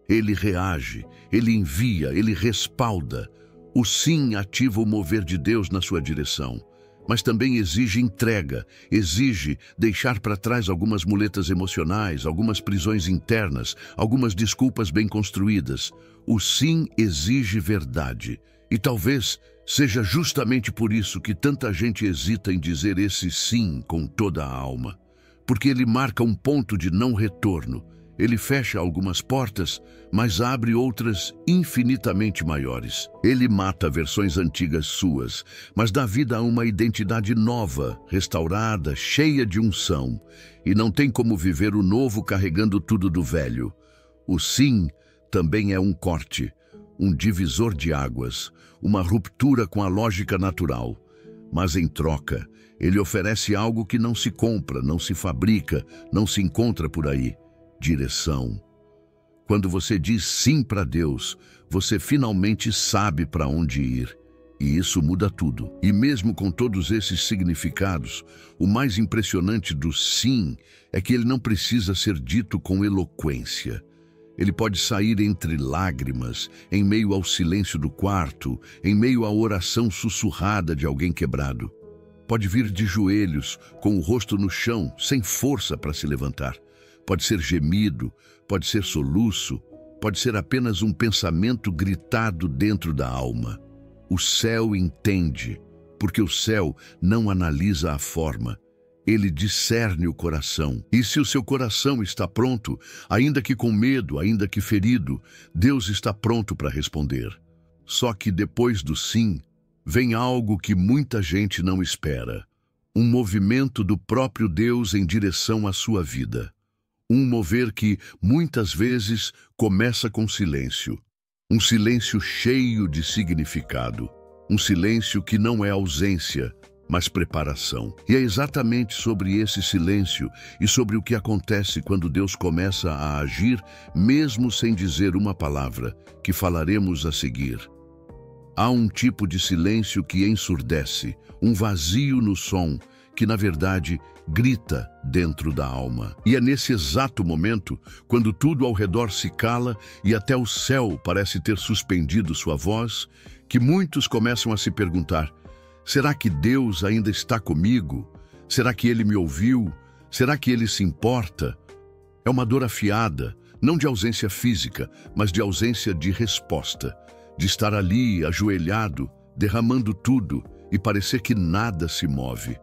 Ele reage, ele envia, ele respalda. O sim ativa o mover de Deus na sua direção. Mas também exige entrega, exige deixar para trás algumas muletas emocionais, algumas prisões internas, algumas desculpas bem construídas. O sim exige verdade. E talvez seja justamente por isso que tanta gente hesita em dizer esse sim com toda a alma. Porque ele marca um ponto de não retorno. Ele fecha algumas portas, mas abre outras infinitamente maiores. Ele mata versões antigas suas, mas dá vida a uma identidade nova, restaurada, cheia de unção. E não tem como viver o novo carregando tudo do velho. O sim também é um corte, um divisor de águas, uma ruptura com a lógica natural. Mas em troca, ele oferece algo que não se compra, não se fabrica, não se encontra por aí. Direção. Quando você diz sim para Deus, você finalmente sabe para onde ir. E isso muda tudo. E mesmo com todos esses significados, o mais impressionante do sim é que ele não precisa ser dito com eloquência. Ele pode sair entre lágrimas, em meio ao silêncio do quarto, em meio à oração sussurrada de alguém quebrado. Pode vir de joelhos, com o rosto no chão, sem força para se levantar. Pode ser gemido, pode ser soluço, pode ser apenas um pensamento gritado dentro da alma. O céu entende, porque o céu não analisa a forma. Ele discerne o coração. E se o seu coração está pronto, ainda que com medo, ainda que ferido, Deus está pronto para responder. Só que depois do sim, vem algo que muita gente não espera. Um movimento do próprio Deus em direção à sua vida. Um mover que, muitas vezes, começa com silêncio. Um silêncio cheio de significado. Um silêncio que não é ausência, mas preparação. E é exatamente sobre esse silêncio e sobre o que acontece quando Deus começa a agir, mesmo sem dizer uma palavra, que falaremos a seguir. Há um tipo de silêncio que ensurdece, um vazio no som, que na verdade grita dentro da alma. E é nesse exato momento, quando tudo ao redor se cala e até o céu parece ter suspendido sua voz, que muitos começam a se perguntar: será que Deus ainda está comigo? Será que Ele me ouviu? Será que Ele se importa? É uma dor afiada, não de ausência física, mas de ausência de resposta, de estar ali, ajoelhado, derramando tudo e parecer que nada se move.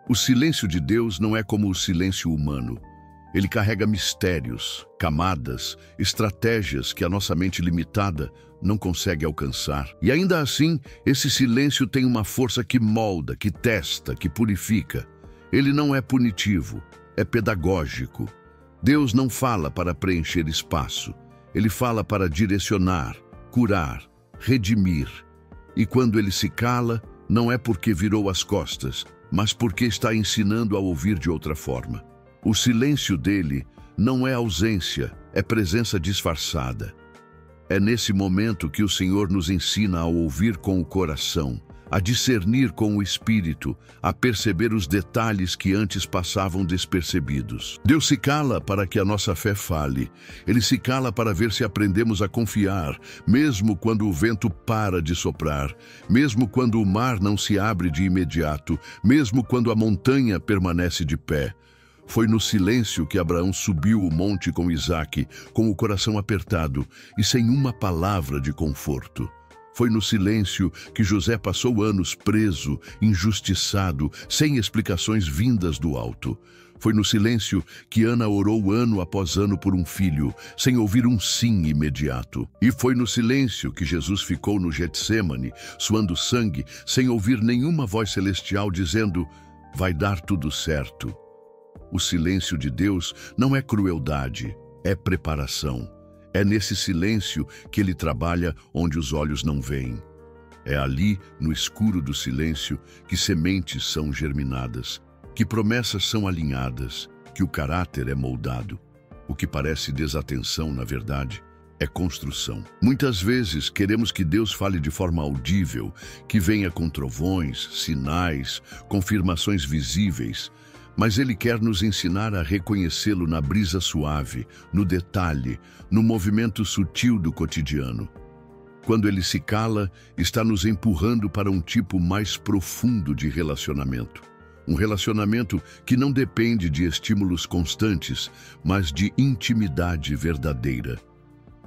O silêncio de Deus não é como o silêncio humano. Ele carrega mistérios, camadas, estratégias que a nossa mente limitada não consegue alcançar. E ainda assim, esse silêncio tem uma força que molda, que testa, que purifica. Ele não é punitivo, é pedagógico. Deus não fala para preencher espaço. Ele fala para direcionar, curar, redimir. E quando ele se cala, não é porque virou as costas, mas porque está ensinando a ouvir de outra forma. O silêncio dele não é ausência, é presença disfarçada. É nesse momento que o Senhor nos ensina a ouvir com o coração, a discernir com o espírito, a perceber os detalhes que antes passavam despercebidos. Deus se cala para que a nossa fé fale. Ele se cala para ver se aprendemos a confiar, mesmo quando o vento para de soprar, mesmo quando o mar não se abre de imediato, mesmo quando a montanha permanece de pé. Foi no silêncio que Abraão subiu o monte com Isaque, com o coração apertado e sem uma palavra de conforto. Foi no silêncio que José passou anos preso, injustiçado, sem explicações vindas do alto. Foi no silêncio que Ana orou ano após ano por um filho, sem ouvir um sim imediato. E foi no silêncio que Jesus ficou no Getsêmani, suando sangue, sem ouvir nenhuma voz celestial dizendo: vai dar tudo certo. O silêncio de Deus não é crueldade, é preparação. É nesse silêncio que ele trabalha onde os olhos não veem. É ali, no escuro do silêncio, que sementes são germinadas, que promessas são alinhadas, que o caráter é moldado. O que parece desatenção, na verdade, é construção. Muitas vezes queremos que Deus fale de forma audível, que venha com trovões, sinais, confirmações visíveis, mas Ele quer nos ensinar a reconhecê-lo na brisa suave, no detalhe, no movimento sutil do cotidiano. Quando Ele se cala, está nos empurrando para um tipo mais profundo de relacionamento. Um relacionamento que não depende de estímulos constantes, mas de intimidade verdadeira.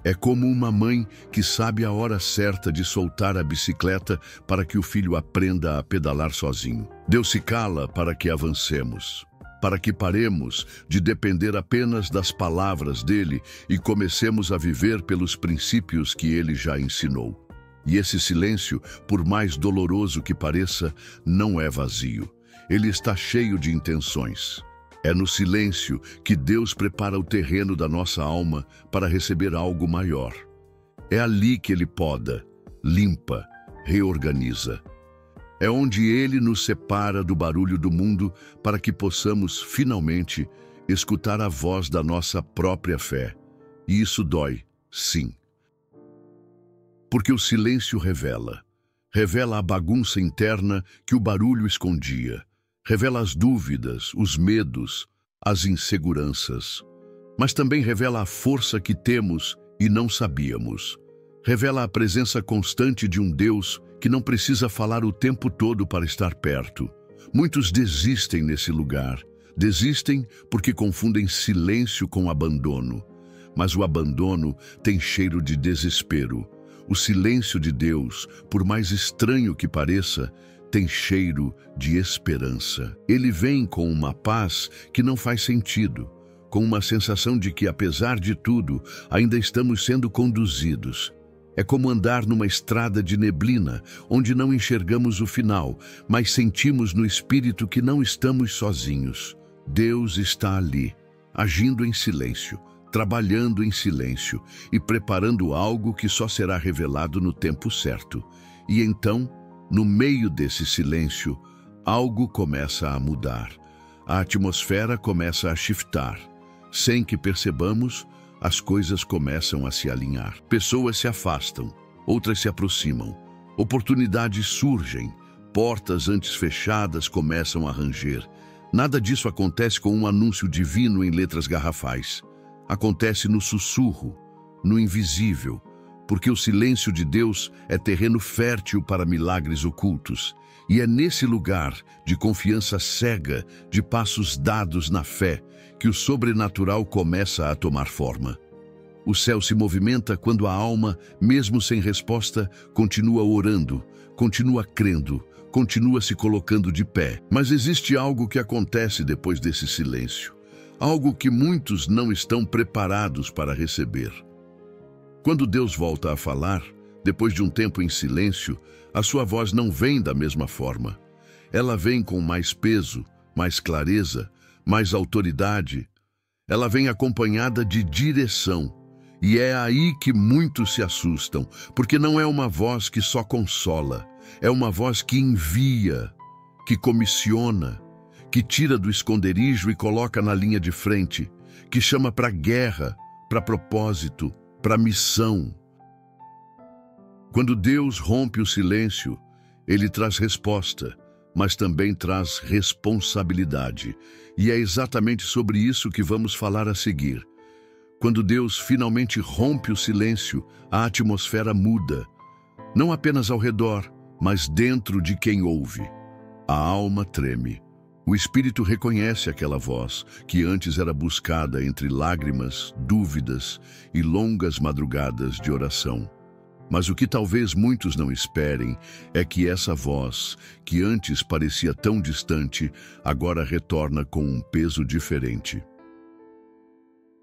É como uma mãe que sabe a hora certa de soltar a bicicleta para que o filho aprenda a pedalar sozinho. Deus se cala para que avancemos, para que paremos de depender apenas das palavras dele e comecemos a viver pelos princípios que ele já ensinou. E esse silêncio, por mais doloroso que pareça, não é vazio. Ele está cheio de intenções. É no silêncio que Deus prepara o terreno da nossa alma para receber algo maior. É ali que Ele poda, limpa, reorganiza. É onde Ele nos separa do barulho do mundo para que possamos, finalmente, escutar a voz da nossa própria fé. E isso dói, sim. Porque o silêncio revela a bagunça interna que o barulho escondia. Revela as dúvidas, os medos, as inseguranças. Mas também revela a força que temos e não sabíamos. Revela a presença constante de um Deus que não precisa falar o tempo todo para estar perto. Muitos desistem nesse lugar. Desistem porque confundem silêncio com abandono. Mas o abandono tem cheiro de desespero. O silêncio de Deus, por mais estranho que pareça, tem cheiro de esperança. Ele vem com uma paz que não faz sentido, com uma sensação de que, apesar de tudo, ainda estamos sendo conduzidos. É como andar numa estrada de neblina, onde não enxergamos o final, mas sentimos no espírito que não estamos sozinhos. Deus está ali, agindo em silêncio, trabalhando em silêncio e preparando algo que só será revelado no tempo certo. E então, no meio desse silêncio, algo começa a mudar. A atmosfera começa a shiftar. Sem que percebamos, as coisas começam a se alinhar. Pessoas se afastam, outras se aproximam. Oportunidades surgem, portas antes fechadas começam a ranger. Nada disso acontece com um anúncio divino em letras garrafais. Acontece no sussurro, no invisível, porque o silêncio de Deus é terreno fértil para milagres ocultos. E é nesse lugar de confiança cega, de passos dados na fé, que o sobrenatural começa a tomar forma. O céu se movimenta quando a alma, mesmo sem resposta, continua orando, continua crendo, continua se colocando de pé. Mas existe algo que acontece depois desse silêncio, algo que muitos não estão preparados para receber. Quando Deus volta a falar, depois de um tempo em silêncio, a sua voz não vem da mesma forma. Ela vem com mais peso, mais clareza, mais autoridade. Ela vem acompanhada de direção. E é aí que muitos se assustam, porque não é uma voz que só consola, é uma voz que envia, que comissiona, que tira do esconderijo e coloca na linha de frente, que chama para guerra, para propósito, para missão. Quando Deus rompe o silêncio, Ele traz resposta, mas também traz responsabilidade. E é exatamente sobre isso que vamos falar a seguir. Quando Deus finalmente rompe o silêncio, a atmosfera muda, não apenas ao redor, mas dentro de quem ouve. A alma treme. O espírito reconhece aquela voz que antes era buscada entre lágrimas, dúvidas e longas madrugadas de oração. Mas o que talvez muitos não esperem é que essa voz, que antes parecia tão distante, agora retorna com um peso diferente.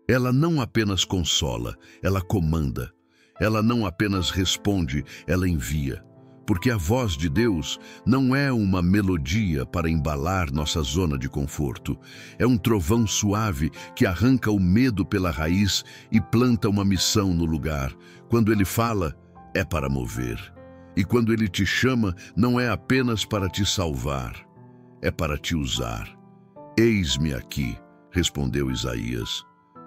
Ela não apenas consola, ela comanda. Ela não apenas responde, ela envia. Porque a voz de Deus não é uma melodia para embalar nossa zona de conforto. É um trovão suave que arranca o medo pela raiz e planta uma missão no lugar. Quando Ele fala, é para mover. E quando Ele te chama, não é apenas para te salvar, é para te usar. Eis-me aqui, respondeu Isaías.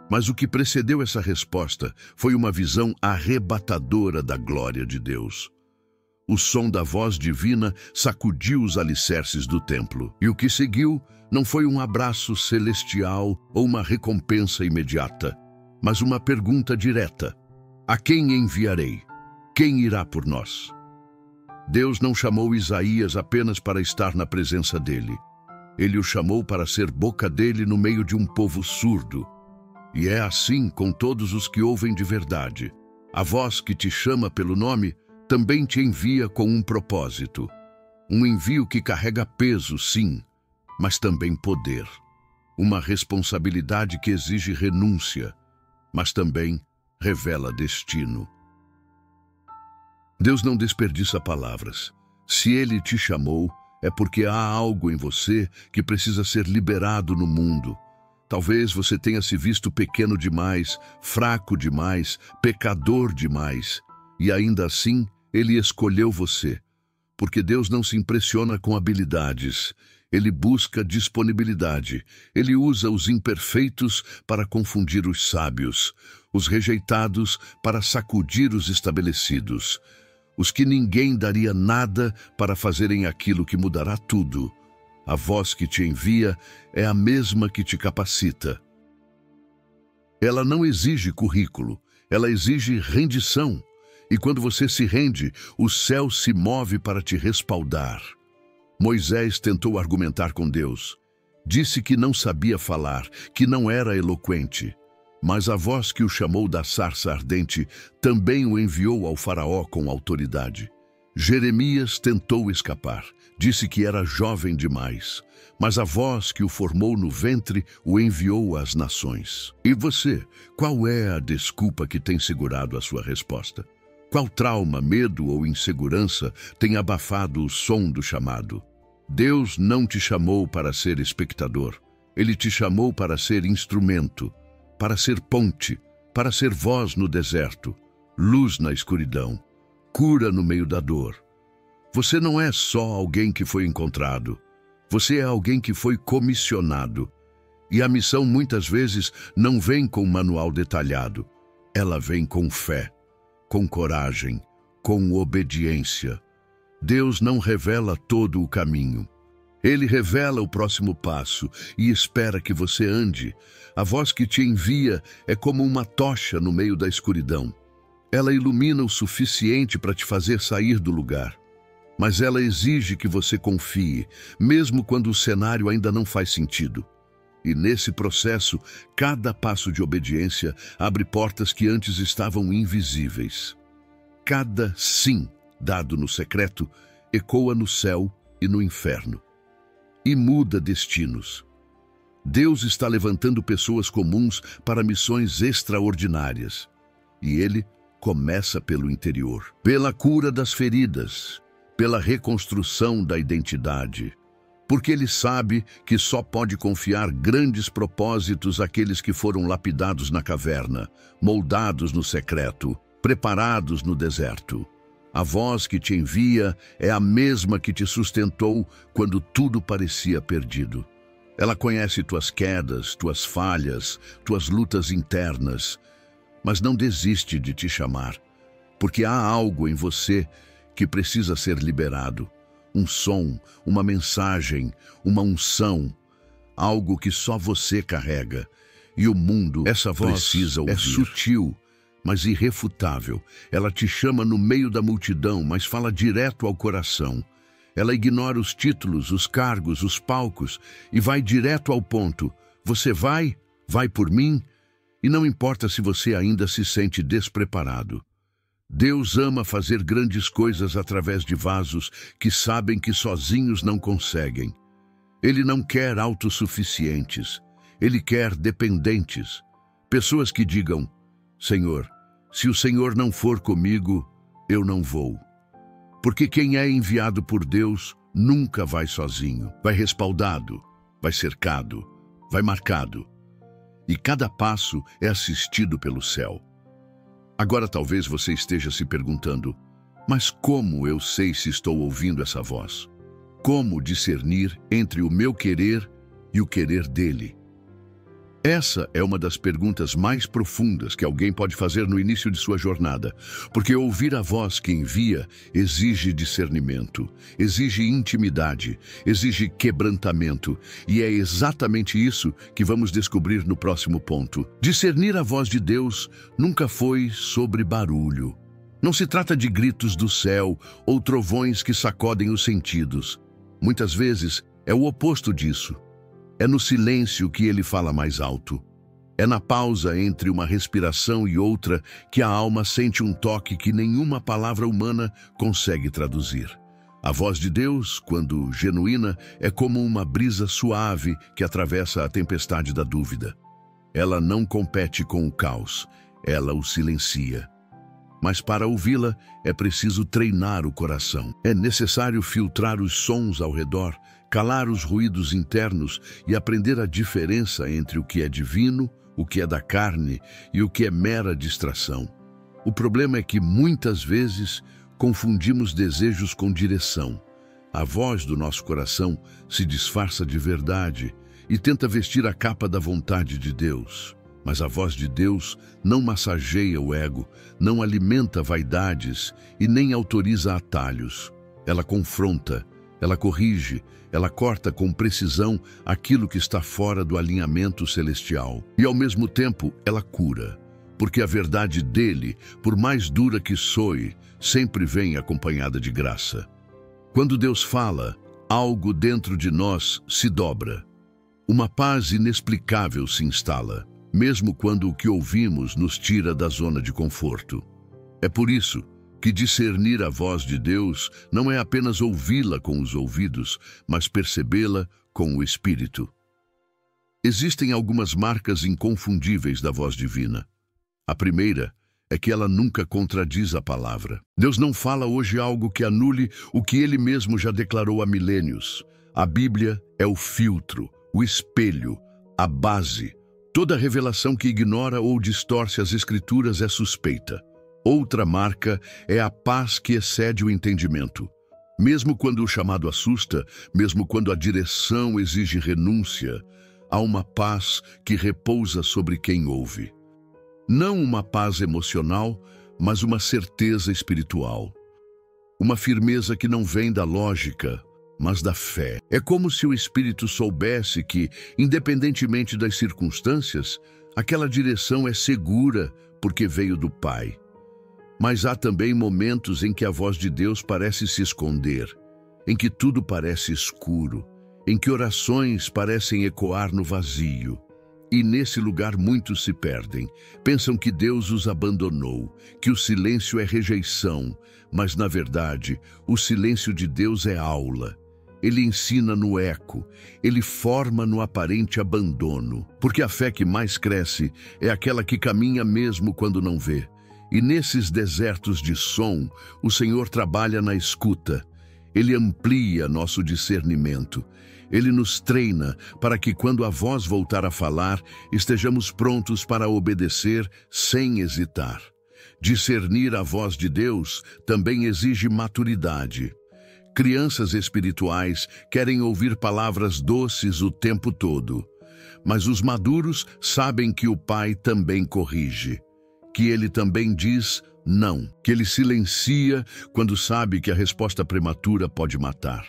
Mas o que precedeu essa resposta foi uma visão arrebatadora da glória de Deus. O som da voz divina sacudiu os alicerces do templo. E o que seguiu não foi um abraço celestial ou uma recompensa imediata, mas uma pergunta direta: a quem enviarei? Quem irá por nós? Deus não chamou Isaías apenas para estar na presença dele. Ele o chamou para ser boca dele no meio de um povo surdo. E é assim com todos os que ouvem de verdade. A voz que te chama pelo nome também te envia com um propósito. Um envio que carrega peso, sim, mas também poder. Uma responsabilidade que exige renúncia, mas também revela destino. Deus não desperdiça palavras. Se Ele te chamou, é porque há algo em você que precisa ser liberado no mundo. Talvez você tenha se visto pequeno demais, fraco demais, pecador demais. E ainda assim, Ele escolheu você. Porque Deus não se impressiona com habilidades. Ele busca disponibilidade. Ele usa os imperfeitos para confundir os sábios, os rejeitados para sacudir os estabelecidos, os que ninguém daria nada para fazerem aquilo que mudará tudo. A voz que te envia é a mesma que te capacita. Ela não exige currículo, ela exige rendição. E quando você se rende, o céu se move para te respaldar. Moisés tentou argumentar com Deus. Disse que não sabia falar, que não era eloquente. Mas a voz que o chamou da sarça ardente também o enviou ao faraó com autoridade. Jeremias tentou escapar, disse que era jovem demais, mas a voz que o formou no ventre o enviou às nações. E você, qual é a desculpa que tem segurado a sua resposta? Qual trauma, medo ou insegurança tem abafado o som do chamado? Deus não te chamou para ser espectador, Ele te chamou para ser instrumento, para ser ponte, para ser voz no deserto, luz na escuridão, cura no meio da dor. Você não é só alguém que foi encontrado, você é alguém que foi comissionado. E a missão muitas vezes não vem com um manual detalhado, ela vem com fé, com coragem, com obediência. Deus não revela todo o caminho. Ele revela o próximo passo e espera que você ande. A voz que te envia é como uma tocha no meio da escuridão. Ela ilumina o suficiente para te fazer sair do lugar. Mas ela exige que você confie, mesmo quando o cenário ainda não faz sentido. E nesse processo, cada passo de obediência abre portas que antes estavam invisíveis. Cada sim dado no secreto ecoa no céu e no inferno. E muda destinos. Deus está levantando pessoas comuns para missões extraordinárias. E Ele começa pelo interior, pela cura das feridas, pela reconstrução da identidade, porque ele sabe que só pode confiar grandes propósitos àqueles que foram lapidados na caverna, moldados no secreto, preparados no deserto. A voz que te envia é a mesma que te sustentou quando tudo parecia perdido. Ela conhece tuas quedas, tuas falhas, tuas lutas internas, mas não desiste de te chamar, porque há algo em você que precisa ser liberado. Um som, uma mensagem, uma unção, algo que só você carrega. E o mundo Essa voz precisa ouvir. é É sutil, mas irrefutável. Ela te chama no meio da multidão, mas fala direto ao coração. Ela ignora os títulos, os cargos, os palcos e vai direto ao ponto. Você vai? Vai por mim? E não importa se você ainda se sente despreparado. Deus ama fazer grandes coisas através de vasos que sabem que sozinhos não conseguem. Ele não quer autossuficientes. Ele quer dependentes. Pessoas que digam: Senhor, se o Senhor não for comigo, eu não vou. Porque quem é enviado por Deus nunca vai sozinho. Vai respaldado, vai cercado, vai marcado. E cada passo é assistido pelo céu. Agora talvez você esteja se perguntando: mas como eu sei se estou ouvindo essa voz? Como discernir entre o meu querer e o querer dele? Essa é uma das perguntas mais profundas que alguém pode fazer no início de sua jornada, porque ouvir a voz que envia exige discernimento, exige intimidade, exige quebrantamento, e é exatamente isso que vamos descobrir no próximo ponto. Discernir a voz de Deus nunca foi sobre barulho. Não se trata de gritos do céu ou trovões que sacodem os sentidos. Muitas vezes é o oposto disso. É no silêncio que ele fala mais alto. É na pausa entre uma respiração e outra que a alma sente um toque que nenhuma palavra humana consegue traduzir. A voz de Deus, quando genuína, é como uma brisa suave que atravessa a tempestade da dúvida. Ela não compete com o caos, ela o silencia. Mas para ouvi-la é preciso treinar o coração. É necessário filtrar os sons ao redor, calar os ruídos internos e aprender a diferença entre o que é divino, o que é da carne e o que é mera distração. O problema é que muitas vezes confundimos desejos com direção. A voz do nosso coração se disfarça de verdade e tenta vestir a capa da vontade de Deus. Mas a voz de Deus não massageia o ego, não alimenta vaidades e nem autoriza atalhos. Ela confronta, ela corrige, ela corta com precisão aquilo que está fora do alinhamento celestial. E ao mesmo tempo, ela cura, porque a verdade dele, por mais dura que soe, sempre vem acompanhada de graça. Quando Deus fala, algo dentro de nós se dobra. Uma paz inexplicável se instala, mesmo quando o que ouvimos nos tira da zona de conforto. É por isso que discernir a voz de Deus não é apenas ouvi-la com os ouvidos, mas percebê-la com o Espírito. Existem algumas marcas inconfundíveis da voz divina. A primeira é que ela nunca contradiz a palavra. Deus não fala hoje algo que anule o que ele mesmo já declarou há milênios. A Bíblia é o filtro, o espelho, a base. Toda revelação que ignora ou distorce as Escrituras é suspeita. Outra marca é a paz que excede o entendimento. Mesmo quando o chamado assusta, mesmo quando a direção exige renúncia, há uma paz que repousa sobre quem ouve. Não uma paz emocional, mas uma certeza espiritual. Uma firmeza que não vem da lógica, mas da fé. É como se o Espírito soubesse que, independentemente das circunstâncias, aquela direção é segura porque veio do Pai. Mas há também momentos em que a voz de Deus parece se esconder, em que tudo parece escuro, em que orações parecem ecoar no vazio. E nesse lugar muitos se perdem, pensam que Deus os abandonou, que o silêncio é rejeição, mas na verdade o silêncio de Deus é aula. Ele ensina no eco, ele forma no aparente abandono, porque a fé que mais cresce é aquela que caminha mesmo quando não vê. E nesses desertos de som, o Senhor trabalha na escuta. Ele amplia nosso discernimento. Ele nos treina para que, quando a voz voltar a falar, estejamos prontos para obedecer sem hesitar. Discernir a voz de Deus também exige maturidade. Crianças espirituais querem ouvir palavras doces o tempo todo, mas os maduros sabem que o Pai também corrige, que Ele também diz não, que Ele silencia quando sabe que a resposta prematura pode matar.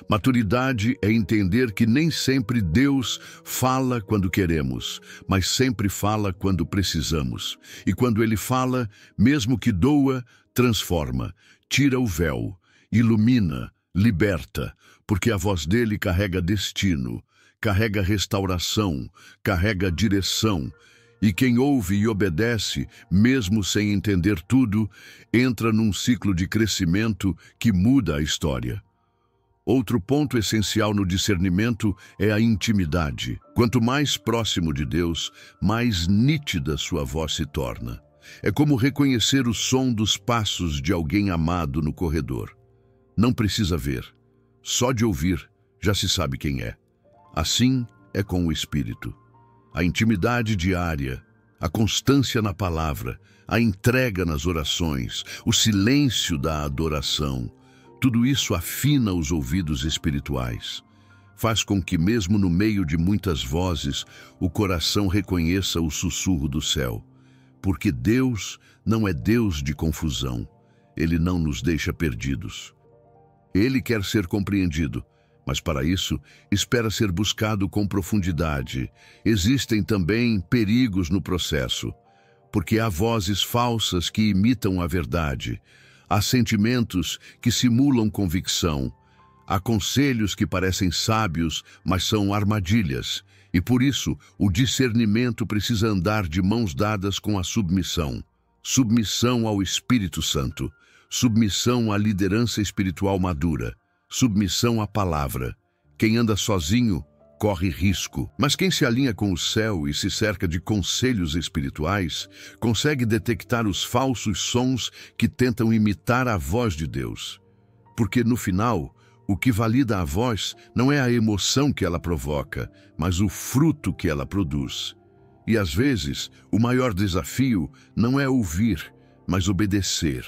Maturidade é entender que nem sempre Deus fala quando queremos, mas sempre fala quando precisamos. E quando Ele fala, mesmo que doa, transforma, tira o véu, ilumina, liberta, porque a voz dele carrega destino, carrega restauração, carrega direção. E quem ouve e obedece, mesmo sem entender tudo, entra num ciclo de crescimento que muda a história. Outro ponto essencial no discernimento é a intimidade. Quanto mais próximo de Deus, mais nítida sua voz se torna. É como reconhecer o som dos passos de alguém amado no corredor. Não precisa ver. Só de ouvir, já se sabe quem é. Assim é com o Espírito. A intimidade diária, a constância na palavra, a entrega nas orações, o silêncio da adoração, tudo isso afina os ouvidos espirituais. Faz com que, mesmo no meio de muitas vozes, o coração reconheça o sussurro do céu. Porque Deus não é Deus de confusão. Ele não nos deixa perdidos. Ele quer ser compreendido, mas para isso espera ser buscado com profundidade. Existem também perigos no processo, porque há vozes falsas que imitam a verdade. Há sentimentos que simulam convicção. Há conselhos que parecem sábios, mas são armadilhas. E por isso, o discernimento precisa andar de mãos dadas com a submissão. Submissão ao Espírito Santo. Submissão à liderança espiritual madura. Submissão à palavra. Quem anda sozinho corre risco. Mas quem se alinha com o céu e se cerca de conselhos espirituais, consegue detectar os falsos sons que tentam imitar a voz de Deus. Porque, no final, o que valida a voz não é a emoção que ela provoca, mas o fruto que ela produz. E, às vezes, o maior desafio não é ouvir, mas obedecer.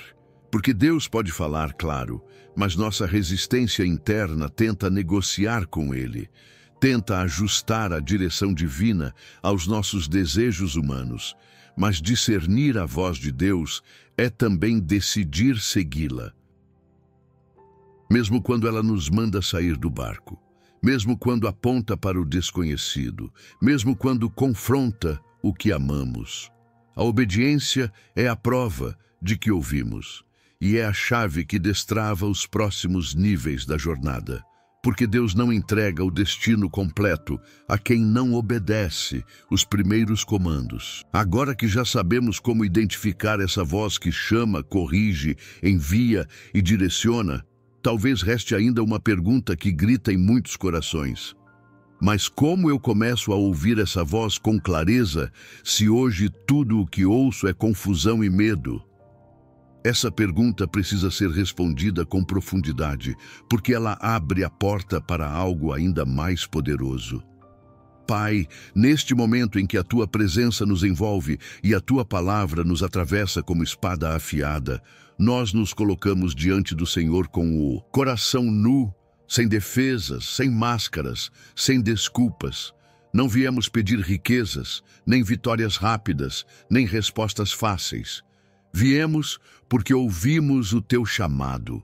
Porque Deus pode falar, claro, mas nossa resistência interna tenta negociar com Ele. Tenta ajustar a direção divina aos nossos desejos humanos, mas discernir a voz de Deus é também decidir segui-la. Mesmo quando ela nos manda sair do barco, mesmo quando aponta para o desconhecido, mesmo quando confronta o que amamos. A obediência é a prova de que ouvimos, e é a chave que destrava os próximos níveis da jornada. Porque Deus não entrega o destino completo a quem não obedece os primeiros comandos. Agora que já sabemos como identificar essa voz que chama, corrige, envia e direciona, talvez reste ainda uma pergunta que grita em muitos corações. Mas como eu começo a ouvir essa voz com clareza, se hoje tudo o que ouço é confusão e medo? Essa pergunta precisa ser respondida com profundidade, porque ela abre a porta para algo ainda mais poderoso. Pai, neste momento em que a Tua presença nos envolve e a Tua palavra nos atravessa como espada afiada, nós nos colocamos diante do Senhor com o coração nu, sem defesas, sem máscaras, sem desculpas. Não viemos pedir riquezas, nem vitórias rápidas, nem respostas fáceis. Viemos porque ouvimos o Teu chamado,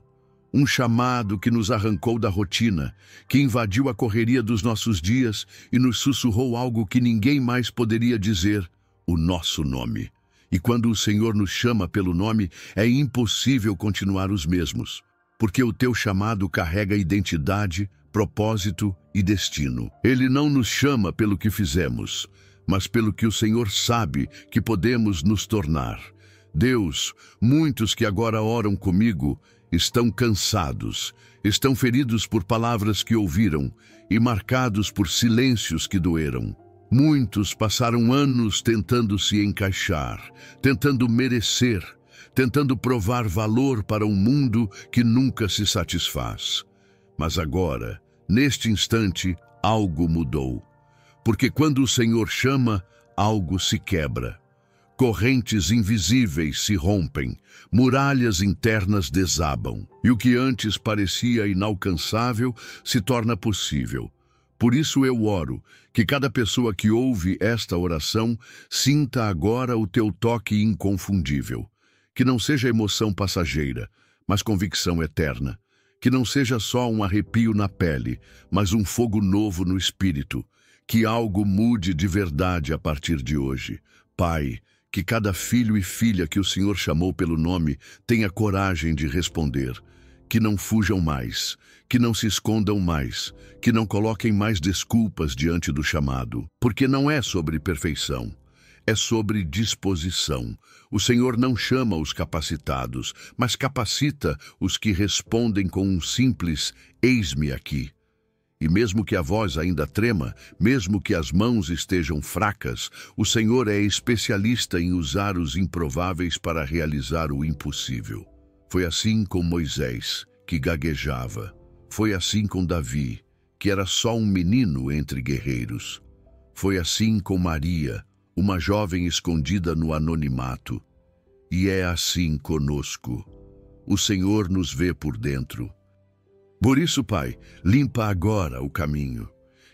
um chamado que nos arrancou da rotina, que invadiu a correria dos nossos dias e nos sussurrou algo que ninguém mais poderia dizer, o nosso nome. E quando o Senhor nos chama pelo nome, é impossível continuar os mesmos, porque o Teu chamado carrega identidade, propósito e destino. Ele não nos chama pelo que fizemos, mas pelo que o Senhor sabe que podemos nos tornar. Deus, muitos que agora oram comigo estão cansados, estão feridos por palavras que ouviram e marcados por silêncios que doeram. Muitos passaram anos tentando se encaixar, tentando merecer, tentando provar valor para um mundo que nunca se satisfaz. Mas agora, neste instante, algo mudou. Porque quando o Senhor chama, algo se quebra. Correntes invisíveis se rompem, muralhas internas desabam, e o que antes parecia inalcançável se torna possível. Por isso eu oro, que cada pessoa que ouve esta oração sinta agora o teu toque inconfundível. Que não seja emoção passageira, mas convicção eterna. Que não seja só um arrepio na pele, mas um fogo novo no espírito. Que algo mude de verdade a partir de hoje. Pai, que cada filho e filha que o Senhor chamou pelo nome tenha coragem de responder. Que não fujam mais, que não se escondam mais, que não coloquem mais desculpas diante do chamado. Porque não é sobre perfeição, é sobre disposição. O Senhor não chama os capacitados, mas capacita os que respondem com um simples "eis-me aqui". E mesmo que a voz ainda trema, mesmo que as mãos estejam fracas, o Senhor é especialista em usar os improváveis para realizar o impossível. Foi assim com Moisés, que gaguejava. Foi assim com Davi, que era só um menino entre guerreiros. Foi assim com Maria, uma jovem escondida no anonimato. E é assim conosco. O Senhor nos vê por dentro. Por isso, Pai, limpa agora o caminho.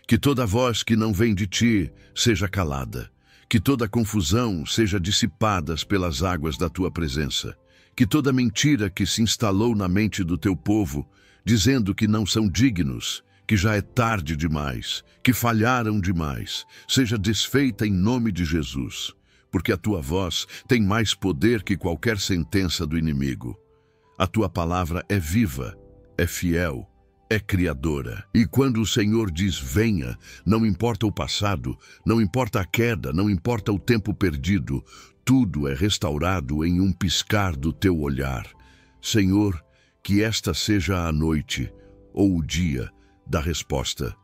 Que toda voz que não vem de Ti seja calada. Que toda confusão seja dissipada pelas águas da Tua presença. Que toda mentira que se instalou na mente do Teu povo, dizendo que não são dignos, que já é tarde demais, que falharam demais, seja desfeita em nome de Jesus. Porque a Tua voz tem mais poder que qualquer sentença do inimigo. A Tua palavra é viva, é fiel, é criadora. E quando o Senhor diz venha, não importa o passado, não importa a queda, não importa o tempo perdido, tudo é restaurado em um piscar do Teu olhar. Senhor, que esta seja a noite, ou o dia, da resposta.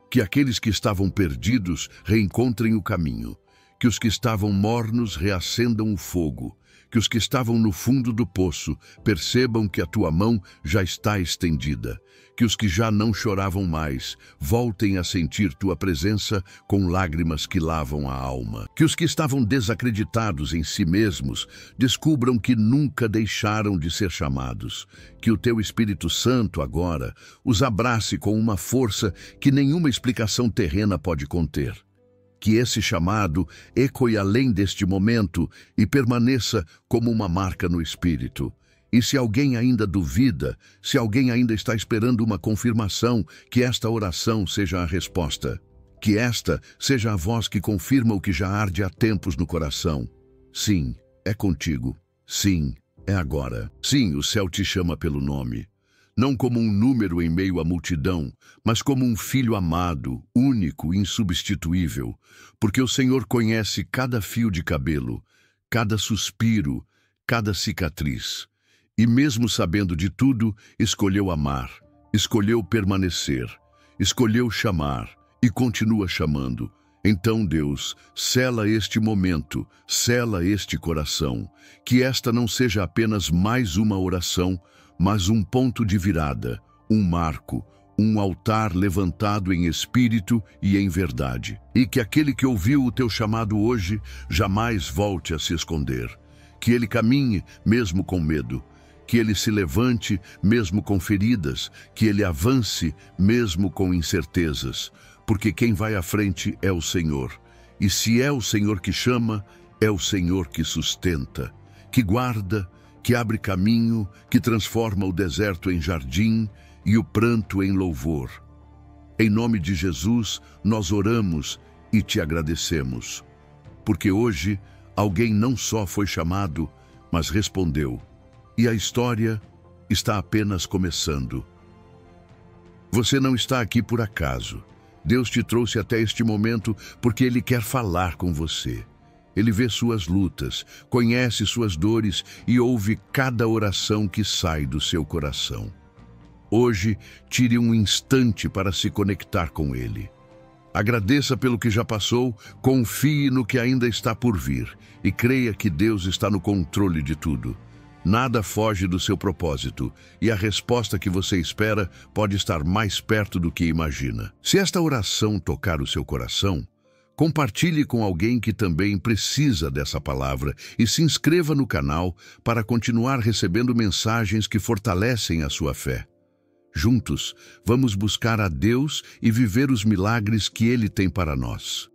Que aqueles que estavam perdidos reencontrem o caminho. Que os que estavam mornos reacendam o fogo. Que os que estavam no fundo do poço percebam que a Tua mão já está estendida. Que os que já não choravam mais voltem a sentir Tua presença com lágrimas que lavam a alma. Que os que estavam desacreditados em si mesmos descubram que nunca deixaram de ser chamados. Que o Teu Espírito Santo agora os abrace com uma força que nenhuma explicação terrena pode conter. Que esse chamado ecoe além deste momento e permaneça como uma marca no espírito. E se alguém ainda duvida, se alguém ainda está esperando uma confirmação, que esta oração seja a resposta. Que esta seja a voz que confirma o que já arde há tempos no coração. Sim, é contigo. Sim, é agora. Sim, o céu te chama pelo nome. Não como um número em meio à multidão, mas como um filho amado, único, insubstituível, porque o Senhor conhece cada fio de cabelo, cada suspiro, cada cicatriz. E mesmo sabendo de tudo, escolheu amar, escolheu permanecer, escolheu chamar e continua chamando. Então, Deus, sela este momento, sela este coração, que esta não seja apenas mais uma oração, mas um ponto de virada, um marco, um altar levantado em espírito e em verdade. E que aquele que ouviu o Teu chamado hoje jamais volte a se esconder. Que ele caminhe mesmo com medo. Que ele se levante mesmo com feridas. Que ele avance mesmo com incertezas. Porque quem vai à frente é o Senhor. E se é o Senhor que chama, é o Senhor que sustenta, que guarda, que abre caminho, que transforma o deserto em jardim e o pranto em louvor. Em nome de Jesus, nós oramos e Te agradecemos, porque hoje alguém não só foi chamado, mas respondeu, e a história está apenas começando. Você não está aqui por acaso. Deus te trouxe até este momento porque Ele quer falar com você. Ele vê suas lutas, conhece suas dores e ouve cada oração que sai do seu coração. Hoje, tire um instante para se conectar com Ele. Agradeça pelo que já passou, confie no que ainda está por vir e creia que Deus está no controle de tudo. Nada foge do seu propósito, e a resposta que você espera pode estar mais perto do que imagina. Se esta oração tocar o seu coração, compartilhe com alguém que também precisa dessa palavra e se inscreva no canal para continuar recebendo mensagens que fortalecem a sua fé. Juntos, vamos buscar a Deus e viver os milagres que Ele tem para nós.